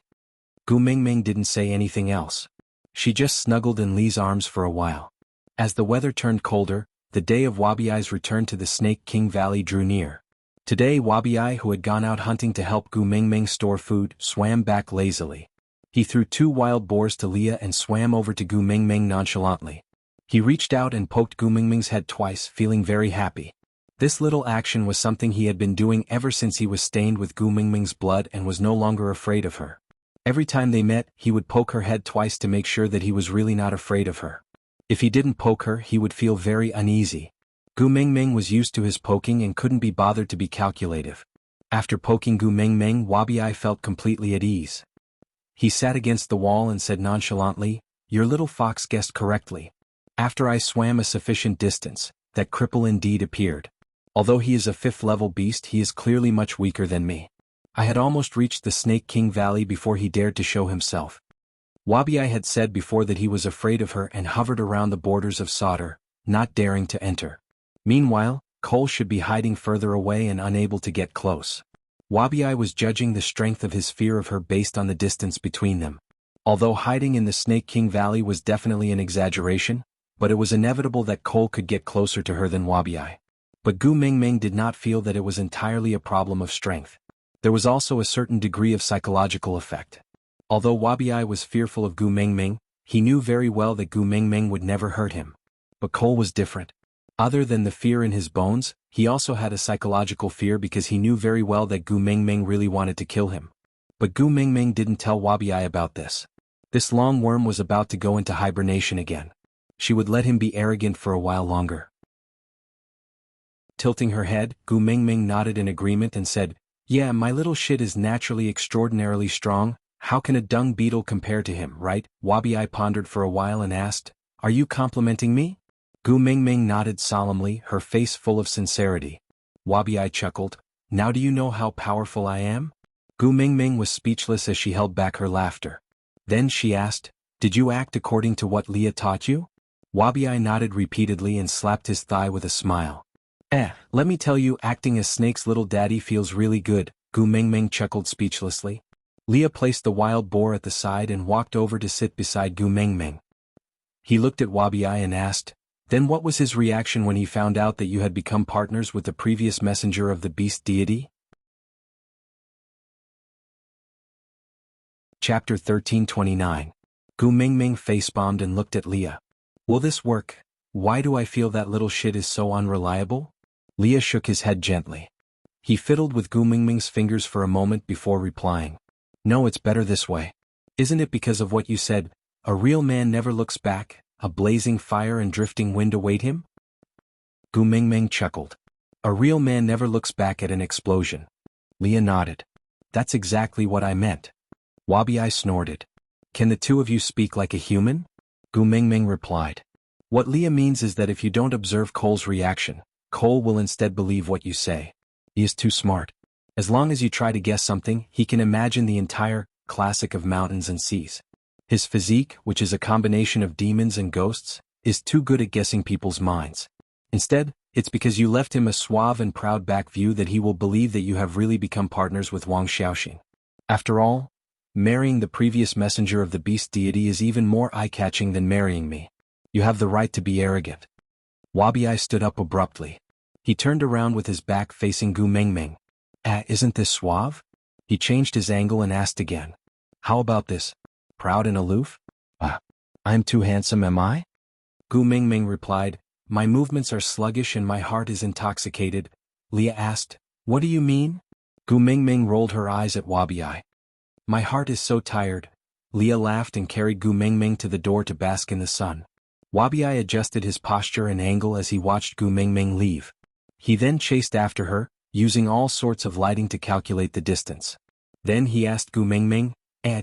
A: Gu Mingming didn't say anything else. She just snuggled in Lee's arms for a while. As the weather turned colder, the day of Wabiai's return to the Snake King Valley drew near. Today Wabiai, who had gone out hunting to help Gu Mingming store food, swam back lazily. He threw 2 wild boars to Leah and swam over to Gu Mingming nonchalantly. He reached out and poked Gu Mingming's head twice, feeling very happy. This little action was something he had been doing ever since he was stained with Gu Mingming's blood and was no longer afraid of her. Every time they met, he would poke her head twice to make sure that he was really not afraid of her. If he didn't poke her, he would feel very uneasy. Gu Mingming was used to his poking and couldn't be bothered to be calculative. After poking Gu Mingming, Wabiai felt completely at ease. He sat against the wall and said nonchalantly, "Your little fox guessed correctly. After I swam a sufficient distance, that cripple indeed appeared. Although he is a 5th-level beast, he is clearly much weaker than me. I had almost reached the Snake King Valley before he dared to show himself." Wabiai had said before that he was afraid of her and hovered around the borders of Sauter, not daring to enter. Meanwhile, Cole should be hiding further away and unable to get close. Wabiai was judging the strength of his fear of her based on the distance between them. Although hiding in the Snake King Valley was definitely an exaggeration, but it was inevitable that Cole could get closer to her than Wabiai. But Gu Mingming did not feel that it was entirely a problem of strength. There was also a certain degree of psychological effect. Although Wabiai was fearful of Gu Mingming, he knew very well that Gu Mingming would never hurt him. But Cole was different. Other than the fear in his bones, he also had a psychological fear because he knew very well that Gu Mingming really wanted to kill him. But Gu Mingming didn't tell Wabiai about this. This long worm was about to go into hibernation again. She would let him be arrogant for a while longer. Tilting her head, Gu Mingming nodded in agreement and said, "Yeah, my little shit is naturally extraordinarily strong. How can a dung beetle compare to him, right?" Wabiai pondered for a while and asked, "Are you complimenting me?" Gu Mingming nodded solemnly, her face full of sincerity. Wabiai chuckled, "Now do you know how powerful I am?" Gu Mingming was speechless as she held back her laughter. Then she asked, "Did you act according to what Leah taught you?" Wabiai nodded repeatedly and slapped his thigh with a smile. Let me tell you, acting as Snake's little daddy feels really good," Gu Mingming chuckled speechlessly. Leah placed the wild boar at the side and walked over to sit beside Gu Mingming. He looked at Wabiai and asked, "Then what was his reaction when he found out that you had become partners with the previous messenger of the beast deity?" Chapter 1329. Gu Mingming facebombed and looked at Leah. "Will this work? Why do I feel that little shit is so unreliable?" Leah shook his head gently. He fiddled with Gu Mingming's fingers for a moment before replying, "No, it's better this way. Isn't it because of what you said, a real man never looks back, a blazing fire and drifting wind await him?" Gu Mingming chuckled. "A real man never looks back at an explosion." Leah nodded. "That's exactly what I meant." Wabiai snorted. "Can the two of you speak like a human?" Gu Mingming replied. "What Leah means is that if you don't observe Cole's reaction, Cole will instead believe what you say. He is too smart. As long as you try to guess something, he can imagine the entire classic of mountains and seas. His physique, which is a combination of demons and ghosts, is too good at guessing people's minds. Instead, it's because you left him a suave and proud back view that he will believe that you have really become partners with Wang Xiaoxing. After all, marrying the previous messenger of the beast deity is even more eye-catching than marrying me. You have the right to be arrogant." Wabiai stood up abruptly. He turned around with his back facing Gu Mingming. Isn't this suave?" He changed his angle and asked again. "How about this? Proud and aloof? I'm too handsome, am I?" Gu Mingming replied, "My movements are sluggish and my heart is intoxicated." Leah asked, "What do you mean?" Gu Mingming rolled her eyes at Wabiai. "My heart is so tired." Leah laughed and carried Gu Mingming to the door to bask in the sun. Wabiai adjusted his posture and angle as he watched Gu Mingming leave. He then chased after her, using all sorts of lighting to calculate the distance. Then he asked Gu Mingming,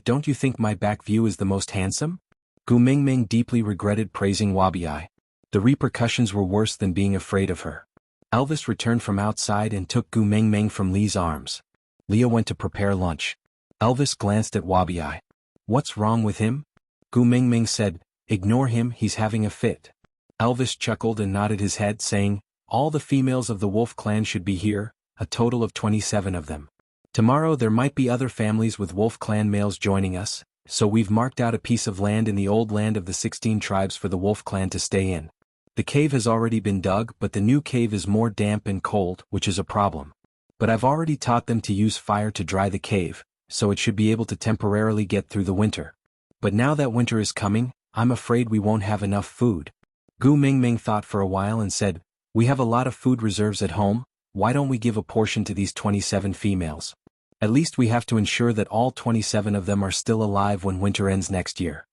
A: "Don't you think my back view is the most handsome?" Gu Mingming deeply regretted praising Wabiai. The repercussions were worse than being afraid of her. Elvis returned from outside and took Gu Mingming from Lee's arms. Leah went to prepare lunch. Elvis glanced at Wabiai. "What's wrong with him?" Gu Mingming said, "Ignore him, he's having a fit." Elvis chuckled and nodded his head, saying, "All the females of the wolf clan should be here, a total of 27 of them. Tomorrow there might be other families with wolf clan males joining us, so we've marked out a piece of land in the old land of the 16 tribes for the wolf clan to stay in. The cave has already been dug, but the new cave is more damp and cold, which is a problem. But I've already taught them to use fire to dry the cave, so it should be able to temporarily get through the winter. But now that winter is coming, I'm afraid we won't have enough food." Gu Mingming thought for a while and said, "We have a lot of food reserves at home, why don't we give a portion to these 27 females? At least we have to ensure that all 27 of them are still alive when winter ends next year."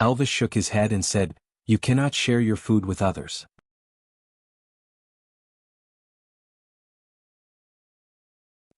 A: Elvis shook his head and said, "You cannot share your food with others."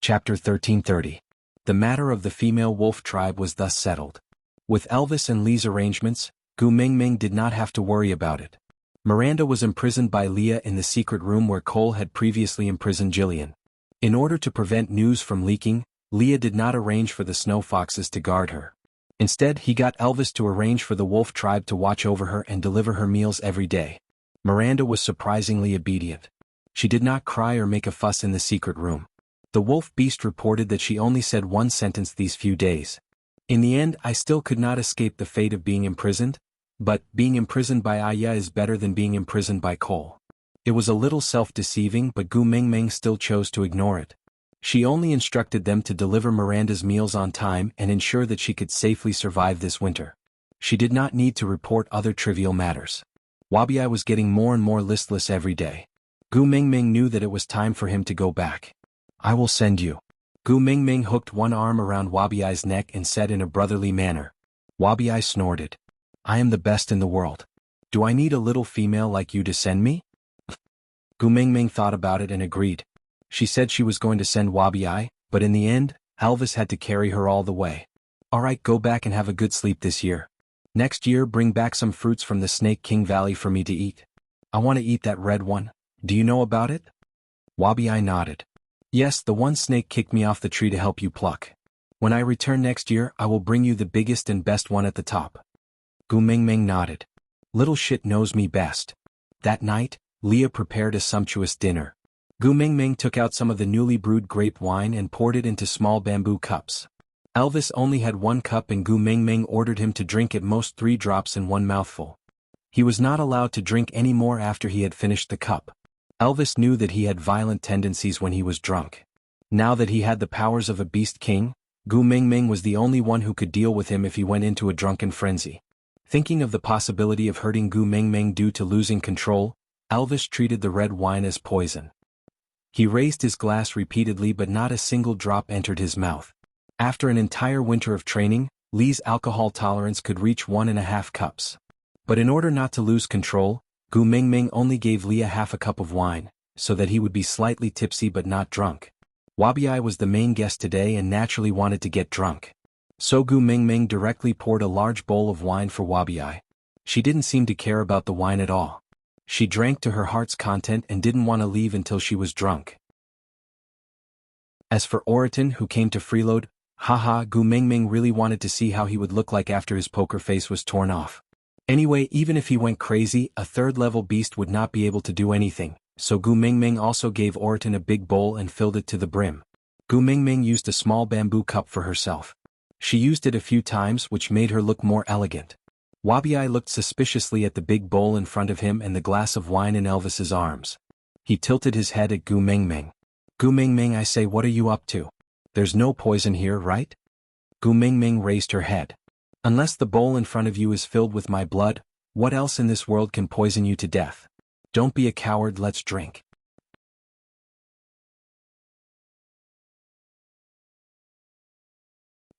A: Chapter 1330. The matter of the female wolf tribe was thus settled. With Elvis and Lee's arrangements, Gu Mingming did not have to worry about it. Miranda was imprisoned by Leah in the secret room where Cole had previously imprisoned Jillian. In order to prevent news from leaking, Leah did not arrange for the snow foxes to guard her. Instead, he got Elvis to arrange for the wolf tribe to watch over her and deliver her meals every day. Miranda was surprisingly obedient. She did not cry or make a fuss in the secret room. The wolf beast reported that she only said one sentence these few days. In the end, I still could not escape the fate of being imprisoned, but being imprisoned by Aya is better than being imprisoned by Cole. It was a little self-deceiving, but Gu Mingming still chose to ignore it. She only instructed them to deliver Miranda's meals on time and ensure that she could safely survive this winter. She did not need to report other trivial matters. Wabiai was getting more and more listless every day. Gu Mingming knew that it was time for him to go back. I will send you. Gu Mingming hooked one arm around Wabiai's neck and said in a brotherly manner. Wabiai snorted. I am the best in the world. Do I need a little female like you to send me? Gu Mingming thought about it and agreed. She said she was going to send Wabiai, but in the end, Elvis had to carry her all the way. Alright, go back and have a good sleep this year. Next year bring back some fruits from the Snake King Valley for me to eat. I want to eat that red one. Do you know about it? Wabiai nodded. Yes, the one snake kicked me off the tree to help you pluck. When I return next year, I will bring you the biggest and best one at the top. Gu Mingming nodded. Little shit knows me best. That night, Leah prepared a sumptuous dinner. Gu Mingming took out some of the newly brewed grape wine and poured it into small bamboo cups. Elvis only had one cup and Gu Mingming ordered him to drink at most 3 drops in one mouthful. He was not allowed to drink any more after he had finished the cup. Elvis knew that he had violent tendencies when he was drunk. Now that he had the powers of a beast king, Gu Mingming was the only one who could deal with him if he went into a drunken frenzy. Thinking of the possibility of hurting Gu Mingming due to losing control, Elvis treated the red wine as poison. He raised his glass repeatedly but not a single drop entered his mouth. After an entire winter of training, Lee's alcohol tolerance could reach 1.5 cups. But in order not to lose control, Gu Mingming only gave Leah half a cup of wine, so that he would be slightly tipsy but not drunk. Wabiai was the main guest today and naturally wanted to get drunk. So Gu Mingming directly poured a large bowl of wine for Wabiai. She didn't seem to care about the wine at all. She drank to her heart's content and didn't want to leave until she was drunk. As for Oriton, who came to freeload, Gu Mingming really wanted to see how he would look like after his poker face was torn off. Anyway, even if he went crazy, a third-level beast would not be able to do anything, so Gu Mingming also gave Oriton a big bowl and filled it to the brim. Gu Mingming used a small bamboo cup for herself. She used it a few times, which made her look more elegant. Wabiai looked suspiciously at the big bowl in front of him and the glass of wine in Elvis's arms. He tilted his head at Gu Mingming. Gu Mingming, I say, what are you up to? There's no poison here, right? Gu Mingming raised her head. Unless the bowl in front of you is filled with my blood, what else in this world can poison you to death? Don't be a coward, let's drink.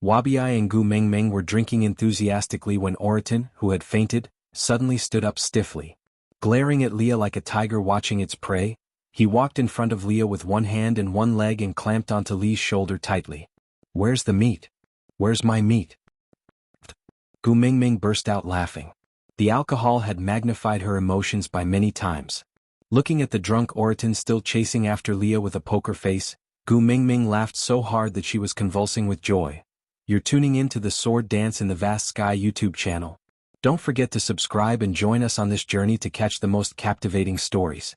A: Wabiai and Gu Mingming were drinking enthusiastically when Oriton, who had fainted, suddenly stood up stiffly. Glaring at Leah like a tiger watching its prey, he walked in front of Leah with one hand and one leg and clamped onto Lee's shoulder tightly. Where's the meat? Where's my meat? Gu Mingming burst out laughing. The alcohol had magnified her emotions by many times. Looking at the drunk Oriton still chasing after Leah with a poker face, Gu Mingming laughed so hard that she was convulsing with joy. You're tuning in to the Sword Dance in the Vast Sky YouTube channel. Don't forget to subscribe and join us on this journey to catch the most captivating stories.